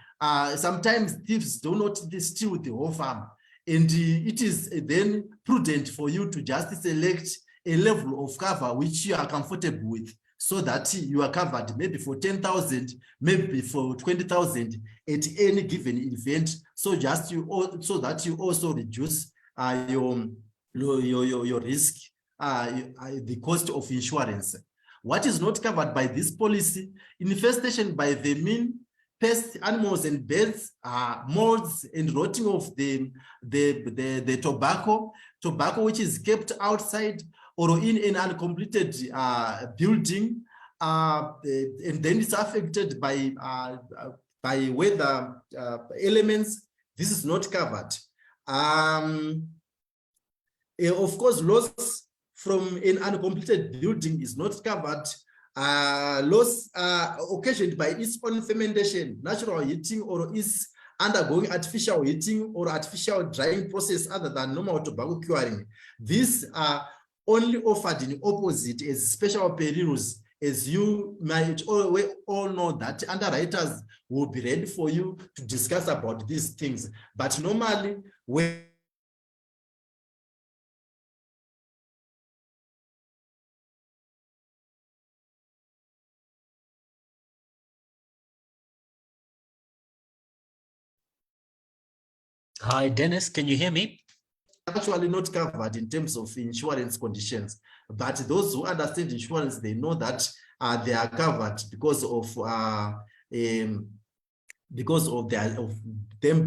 sometimes thieves do not steal the whole farm. And it is then prudent for you to just select a level of cover which you are comfortable with, so that you are covered maybe for 10,000, maybe for 20,000 at any given event. So so that you also reduce your risk, the cost of insurance. What is not covered by this policy? Infestation by vermin, pests, animals and birds, molds, and rotting of the tobacco which is kept outside or in an uncompleted building, and then it's affected by weather elements. This is not covered. Of course, loss from an uncompleted building is not covered. Loss occasioned by its own fermentation, natural heating, or is undergoing artificial heating or artificial drying process other than normal tobacco curing. These are only offered in opposite as special perils, as you might all know that underwriters will be ready for you to discuss about these things. But normally, when Hi, Dennis, can you hear me? actually not covered in terms of insurance conditions, but those who understand insurance, they know that they are covered because of them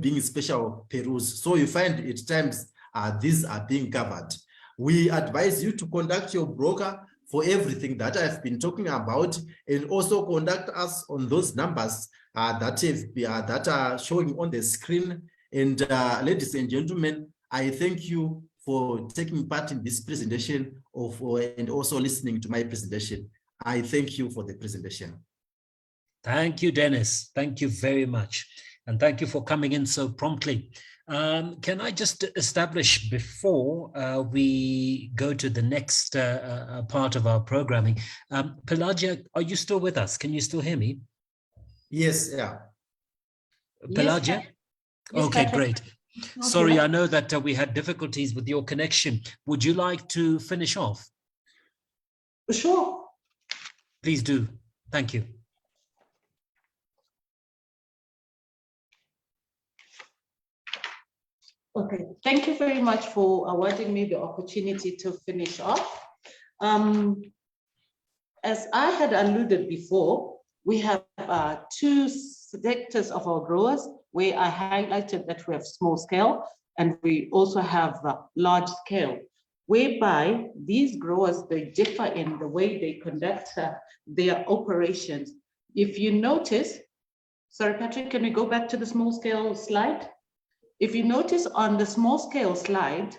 being special perils. So you find at times these are being covered. We advise you to contact your broker for everything that I've been talking about, and also contact us on those numbers that are showing on the screen. And ladies and gentlemen, I thank you for taking part in this presentation and also listening to my presentation. I thank you for the presentation. Thank you, Dennis. Thank you very much. And thank you for coming in so promptly. Can I just establish before we go to the next part of our programming? Pelagia, are you still with us? Can you still hear me? Yes, yeah. Pelagia? Yes, Okay, Patrick. great. Sorry, I know that we had difficulties with your connection. Would you like to finish off? Sure. Please do. Thank you. Okay, thank you very much for awarding me the opportunity to finish off. As I had alluded before, we have two sectors of our growers where I highlighted that we have small scale and we also have large scale, whereby these growers, they differ in the way they conduct their operations. If you notice, sorry, Patrick, can we go back to the small scale slide? If you notice on the small scale slide,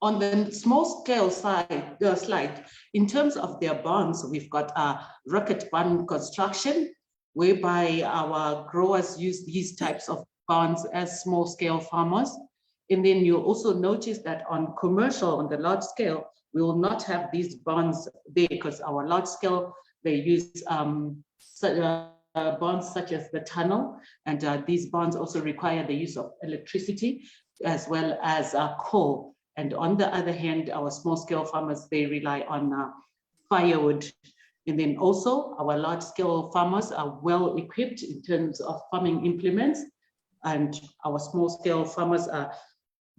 On the small scale side, the slide, in terms of their barns, we've got a rocket barn construction, whereby our growers use these types of barns as small scale farmers. And then you'll also notice that on commercial, on the large scale, we will not have these barns there because our large scale, they use barns such as the tunnel. And these barns also require the use of electricity as well as coal. And on the other hand, our small scale farmers, they rely on firewood. And then also our large scale farmers are well equipped in terms of farming implements. And our small scale farmers are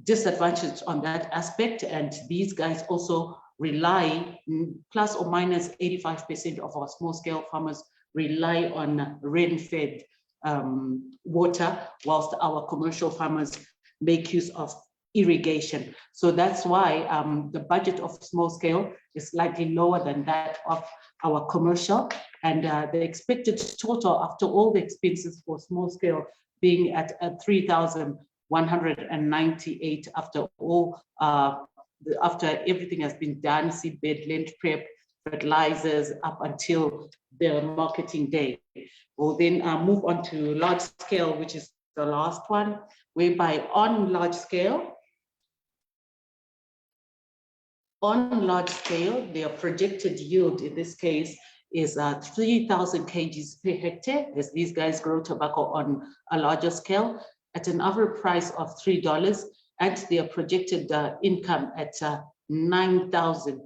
disadvantaged on that aspect. And these guys also rely, plus or minus 85% of our small scale farmers rely on rain-fed water, whilst our commercial farmers make use of irrigation. So that's why the budget of small scale is slightly lower than that of our commercial. And the expected total after all the expenses for small scale being at 3,198 after all, after everything has been done, seedbed, lent prep, fertilizers up until the marketing day. We'll then move on to large scale, which is the last one, whereby on large scale, their projected yield in this case is 3,000 kgs per hectare, as these guys grow tobacco on a larger scale at an average price of $3, and their projected income at 9,000.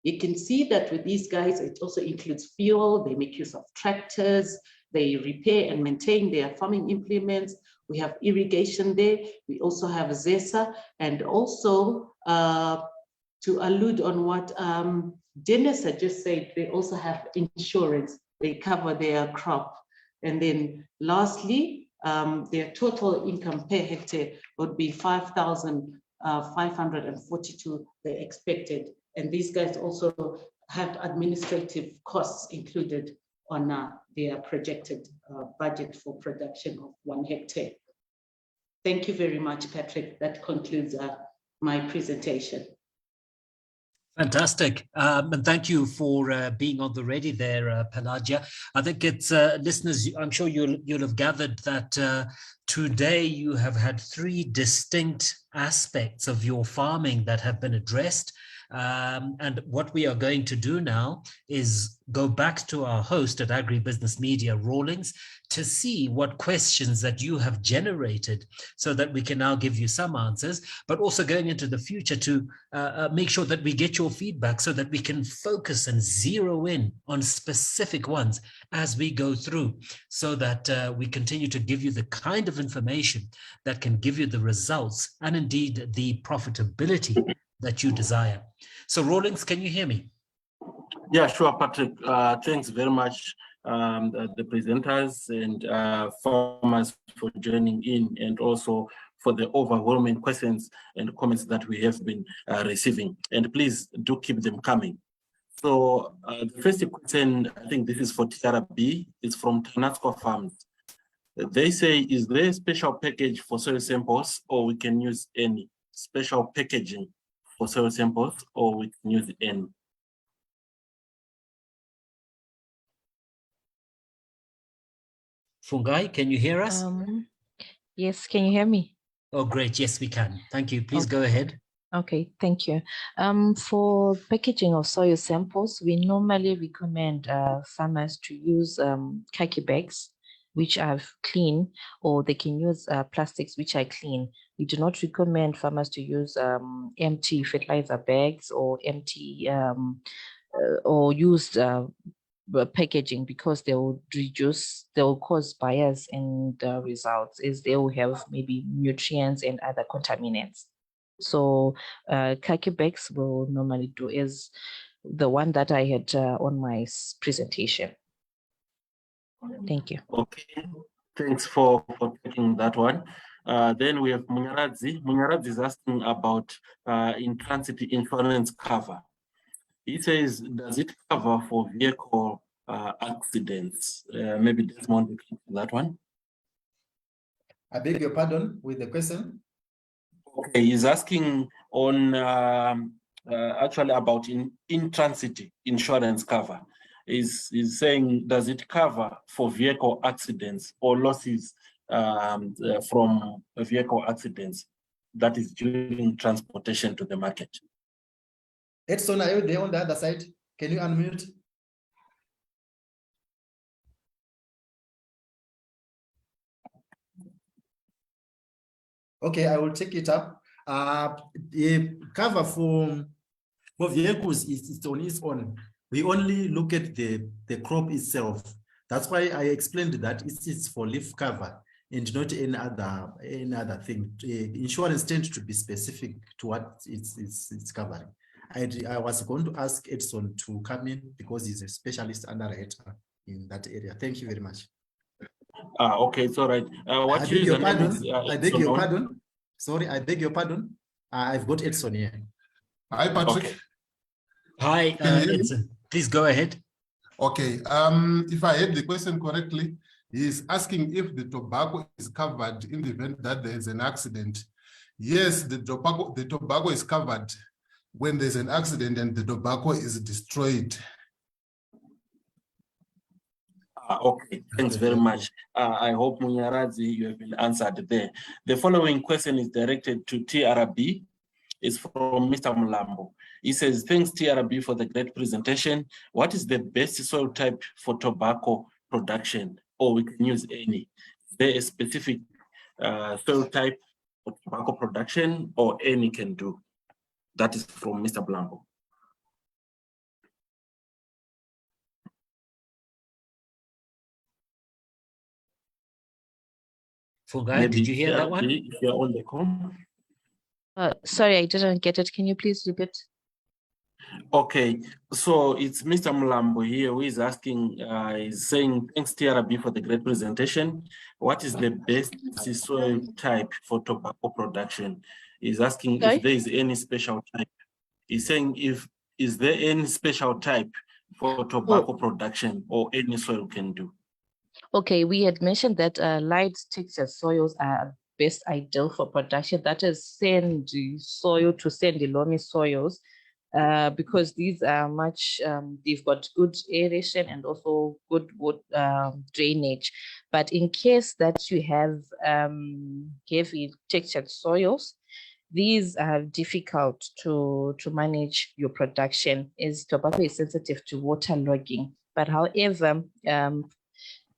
You can see that with these guys, it also includes fuel. They make use of tractors. They repair and maintain their farming implements. We have irrigation there. We also have ZESA, and also to allude on what Dennis had just said, they also have insurance. They cover their crop. And then lastly, their total income per hectare would be 5,542 they expected. And these guys also have administrative costs included on their projected budget for production of 1 hectare. Thank you very much, Patrick. That concludes my presentation. Fantastic. And thank you for being on the ready there, Pelagia. I think it's listeners, I'm sure you'll have gathered that today you have had 3 distinct aspects of your farming that have been addressed. And what we are going to do now is go back to our host at Agribusiness Media, Rawlings, to see what questions that you have generated so that we can now give you some answers, but also going into the future to make sure that we get your feedback so that we can focus and zero in on specific ones as we go through, so that we continue to give you the kind of information that can give you the results and indeed the profitability that you desire. So Rawlings, can you hear me? Yeah, sure, Patrick. Thanks very much, the presenters and farmers for joining in, and also for the overwhelming questions and comments that we have been receiving. And please do keep them coming. So the first question, I think this is for TRB, is from Tanasco Farms. They say, is there a special package for soil samples, or we can use any special packaging for soil samples, or we can use any? Fungai, can you hear us? Yes, can you hear me? Oh, great. Yes, we can. Thank you. Please go ahead. Okay, thank you. For packaging of soil samples, we normally recommend farmers to use khaki bags, which are clean, or they can use plastics, which are clean. We do not recommend farmers to use empty fertilizer bags or empty or used packaging, because they will cause bias in the results, as they will have maybe nutrients and other contaminants. So khaki bags will normally do is the one that I had on my presentation. Thank you. Okay, thanks for taking that one. Then we have Munyaradzi. Munyaradzi is asking about in-transit insurance cover. He says, does it cover for vehicle accidents? Maybe Desmond, that one. I beg your pardon with the question. Okay, he's asking on actually about in transit insurance cover. Is saying, does it cover for vehicle accidents or losses from vehicle accidents that is during transportation to the market? Edson, are you there on the other side? Can you unmute? Okay, I will take it up. The cover for vehicles is on its own. We only look at the crop itself. That's why I explained that it's for leaf cover and not any other thing. Insurance tends to be specific to what it's covering. I was going to ask Edson to come in because he's a specialist underwriter in that area. Thank you very much. Okay, it's all right. What I beg your pardon. I beg your on? pardon. Sorry, I beg your pardon. I've got Edson here. Hi, Patrick. Okay. Hi, Can you hear me? Edson. Please go ahead. Okay. If I heard the question correctly, he's asking if the tobacco is covered in the event that there is an accident. Yes, the tobacco is covered when there's an accident and the tobacco is destroyed. Okay, thanks very much. I hope, Munyarazi, you have been answered there. The following question is directed to TRB. It's from Mr. Mulambo. He says, thanks TRB for the great presentation. What is the best soil type for tobacco production? Or we can use any. Is there a specific soil type for tobacco production or any can do? That is from Mr. Blanco. Fungai, did you hear that one? If you're on the call. Sorry, I didn't get it. Can you please repeat? Okay, so it's Mr. Mulambo here who is asking, is saying, thanks TRB for the great presentation. What is the best soil type for tobacco production? He's asking if there is any special type. He's saying, is there any special type for tobacco production or any soil can do? Okay, we had mentioned that light textured soils are best ideal for production. That is sandy soil to sandy loamy soils, because these are much, they've got good aeration and also good wood drainage. But in case that you have heavy textured soils, these are difficult to manage your production, as tobacco is sensitive to waterlogging. But however,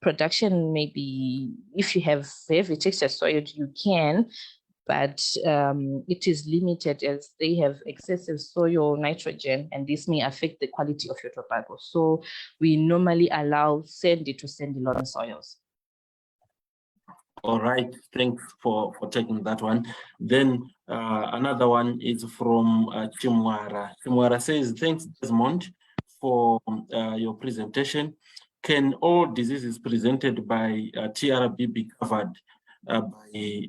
production may be, if you have heavy textured soil, you can, but it is limited as they have excessive soil nitrogen, and this may affect the quality of your tobacco. So we normally allow sandy to sandy loamy soils. All right, thanks for taking that one. Then another one is from Chimwara. Chimwara says, thanks Desmond for your presentation. Can all diseases presented by TRB be covered by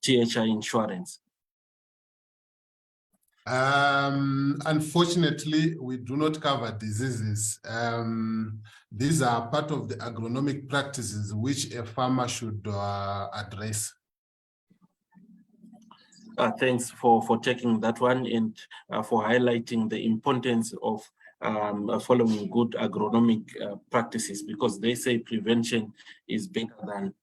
THI Insurance? Unfortunately, we do not cover diseases. These are part of the agronomic practices which a farmer should address. Thanks for taking that one and for highlighting the importance of following good agronomic practices, because they say prevention is better than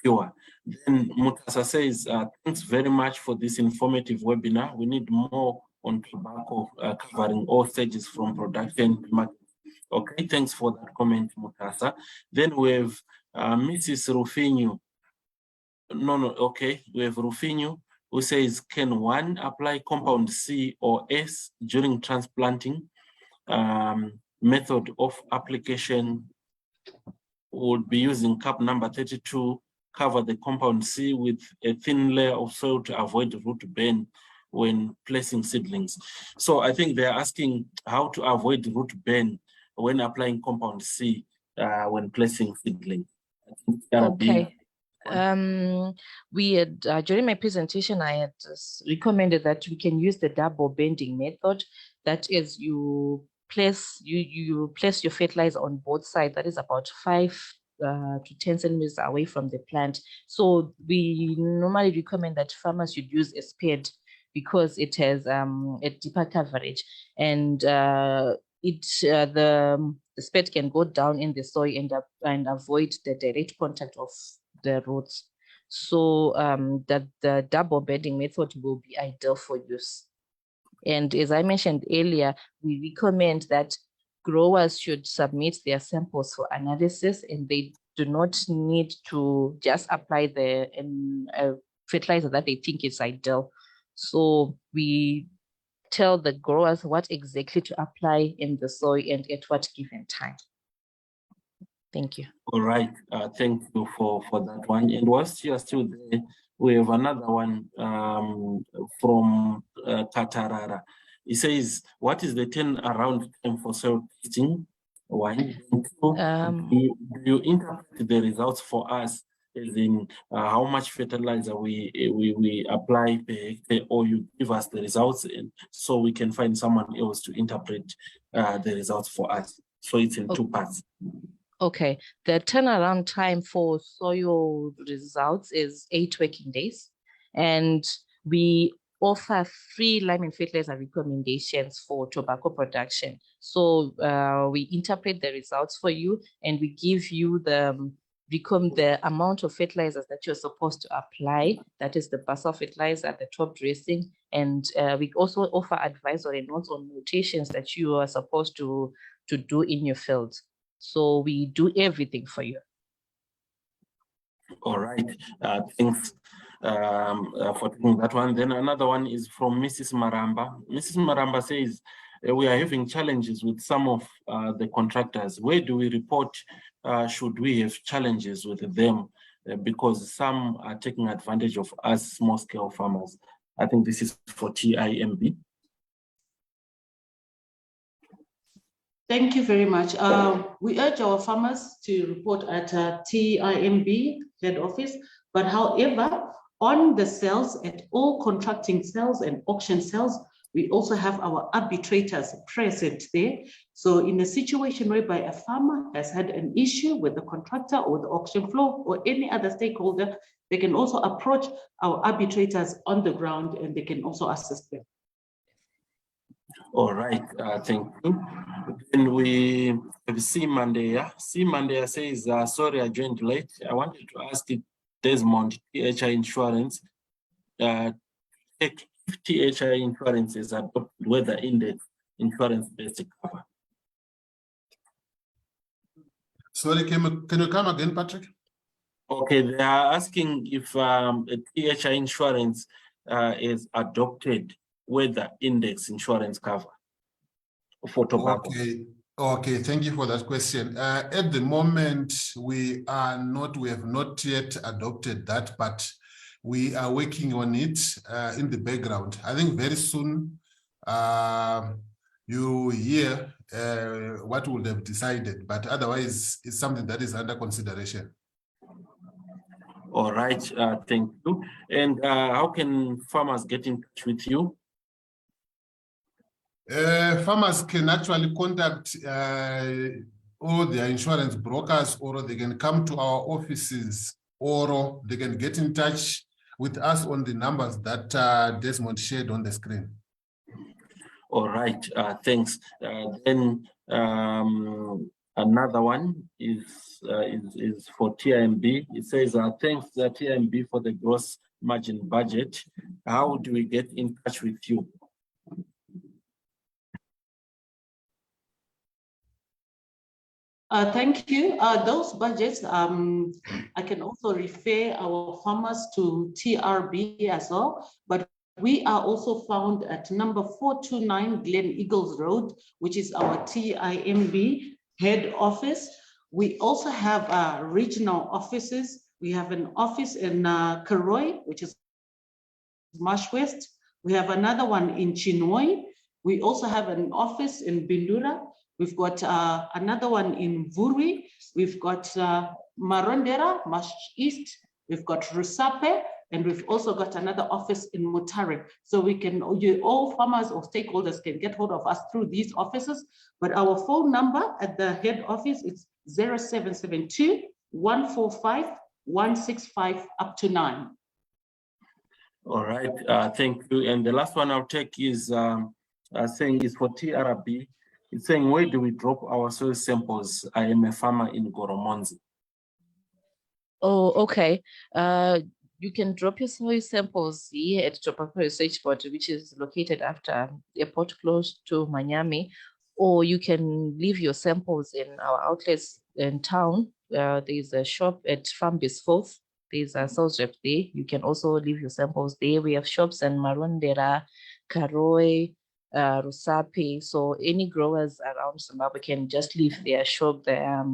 cure. Then Mutasa says, thanks very much for this informative webinar. We need more on tobacco covering all stages from production to market. Okay, thanks for that comment, Mutasa. Then we have Mrs. Rufinho. We have Rufinho who says, can one apply compound C or S during transplanting? Method of application would be using cap number 32, cover the compound C with a thin layer of soil to avoid root burn when placing seedlings. So I think they're asking how to avoid root burn when applying compound C when placing seedlings. Okay. We had during my presentation, I had recommended that we can use the double bending method. That is, you place your fertilizer on both sides. That is about 5 to 10 centimeters away from the plant. So we normally recommend that farmers should use a spade because it has a deeper coverage, and the spat can go down in the soil and avoid the direct contact of the roots. So that the double bedding method will be ideal for use. And as I mentioned earlier, we recommend that growers should submit their samples for analysis, and they do not need to just apply the fertilizer that they think is ideal. So we tell the growers what exactly to apply in the soil and at what given time. Thank you. All right, thank you for that one. And whilst you are still there, we have another one from Tatarara. He says, what is the turnaround time for soil testing? One, do you interpret the results for us, as in how much fertilizer we apply per hectare, or you give us the results and so we can find someone else to interpret the results for us? So it's in two parts. Okay, the turnaround time for soil results is 8 working days, and we offer free lime and fertilizer recommendations for tobacco production. So we interpret the results for you, and we give you the amount of fertilizers that you're supposed to apply. That is the basal fertilizer, the top dressing, and we also offer advisory notes on mutations that you are supposed to do in your fields. So we do everything for you. All right, thanks for taking that one. Then another one is from Mrs. Maramba. Mrs. Maramba says, we are having challenges with some of the contractors. Where do we report should we have challenges with them? Because some are taking advantage of us small scale farmers. I think this is for TIMB. Thank you very much. We urge our farmers to report at TIMB head office, but however, on the cells, at all contracting cells and auction cells, we also have our arbitrators present there. So in a situation whereby a farmer has had an issue with the contractor or the auction floor or any other stakeholder, they can also approach our arbitrators on the ground and they can also assist them. All right, thank you. Then we have Mandea. Mandea says, sorry, I joined late. I wanted to ask if Desmond THI Insurance, if THI Insurance is adopted, whether index insurance-based cover. Sorry, can you come again, Patrick? Okay, they are asking if THI Insurance is adopted, whether index insurance cover for tobacco. Okay, thank you for that question. At the moment, we have not yet adopted that, but we are working on it in the background. I think very soon you hear what we'll have decided, but otherwise it's something that is under consideration. All right, thank you. And how can farmers get in touch with you? Farmers can actually contact all their insurance brokers, or they can come to our offices, or they can get in touch with us on the numbers that Desmond shared on the screen. All right, thanks. Then another one is for TIMB. It says, thanks TIMB for the gross margin budget. How do we get in touch with you? Thank you. Those budgets, I can also refer our farmers to TRB as well, but we are also found at number 429 Glen Eagles Road, which is our TIMB head office. We also have regional offices. We have an office in Karoi, which is Marsh West. We have another one in Chinhoyi. We also have an office in Bindura. We've got another one in Vurwi. We've got Marondera, Marsh East. We've got Rusape, and we've also got another office in Mutare. So we can, all farmers or stakeholders can get hold of us through these offices. But our phone number at the head office is 0772 145 165 up to 9. All right, thank you. And the last one I'll take is saying is for TRB. It's saying, where do we drop our soil samples? I am a farmer in Goromonzi. Oh, okay. You can drop your soil samples here at Tobacco Research Board, which is located after airport close to Miami, or you can leave your samples in our outlets in town. There's a shop at Farmbase Fourth. There's a sales rep there. You can also leave your samples there. We have shops in Marondera, Karoi, Rusape. So any growers around Zimbabwe can just leave their shop, their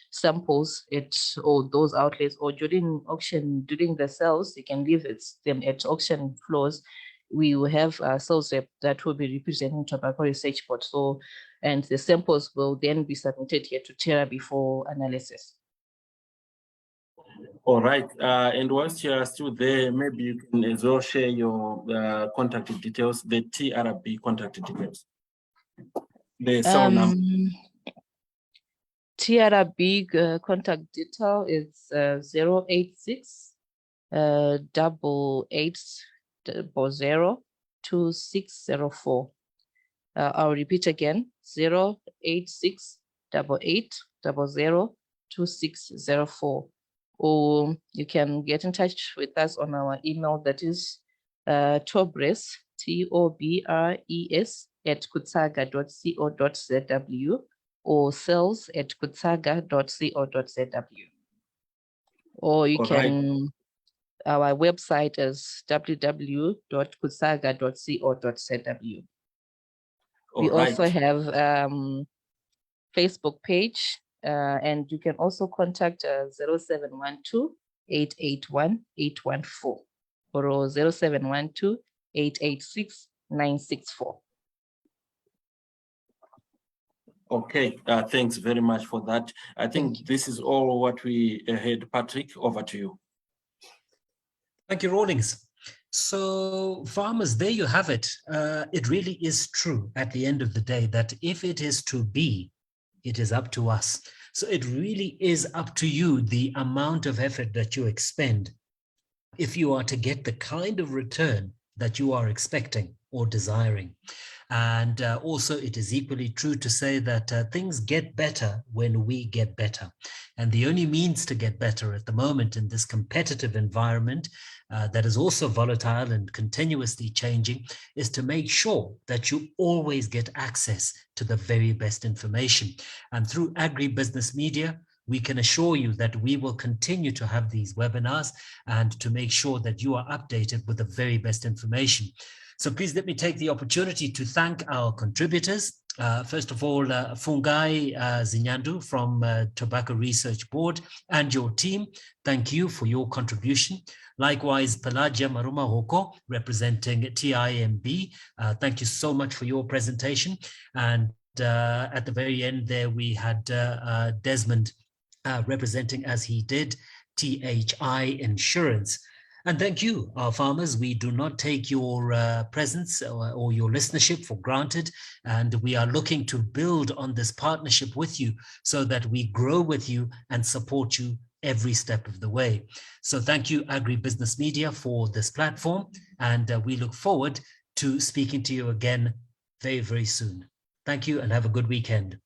samples at or those outlets, or during auction, during the sales, you can leave them at auction floors. We will have a sales rep that will be representing Tobacco Research Board. So, and the samples will then be submitted here to Terra before analysis. All right, and once you are still there, maybe you can as well share your contact details, the TRB contact details. The cell number. TRB contact detail is 086 88002604. I'll repeat again, 086 88002604. Or you can get in touch with us on our email, that is tobres, TOBRES @kutsaga.co.zw, or sales@kutsaga.co.zw. Or you can, our website is www.kutsaga.co.zw. We also have Facebook page, and you can also contact 0712 881 814 or 0712 886 964. Okay, thanks very much for that. I think this is all what we had. Patrick, over to you. Thank you, Rawlings. So farmers, there you have it. It really is true at the end of the day that if it is to be, it is up to us. So it really is up to you, the amount of effort that you expend, if you are to get the kind of return that you are expecting or desiring. And also, it is equally true to say that things get better when we get better. And the only means to get better at the moment in this competitive environment that is also volatile and continuously changing is to make sure that you always get access to the very best information. And through Agribusiness Media, we can assure you that we will continue to have these webinars and to make sure that you are updated with the very best information. So please let me take the opportunity to thank our contributors. First of all, Fungai Zinyandu from Tobacco Research Board and your team. Thank you for your contribution. Likewise, Pelagia Maruma Hoko, representing TIMB. Thank you so much for your presentation. And at the very end there, we had Desmond representing, as he did, THI Insurance. And thank you, our farmers. We do not take your presence or your listenership for granted. And we are looking to build on this partnership with you so that we grow with you and support you every step of the way. So thank you, Agribusiness Media, for this platform. And we look forward to speaking to you again very, very soon. Thank you and have a good weekend.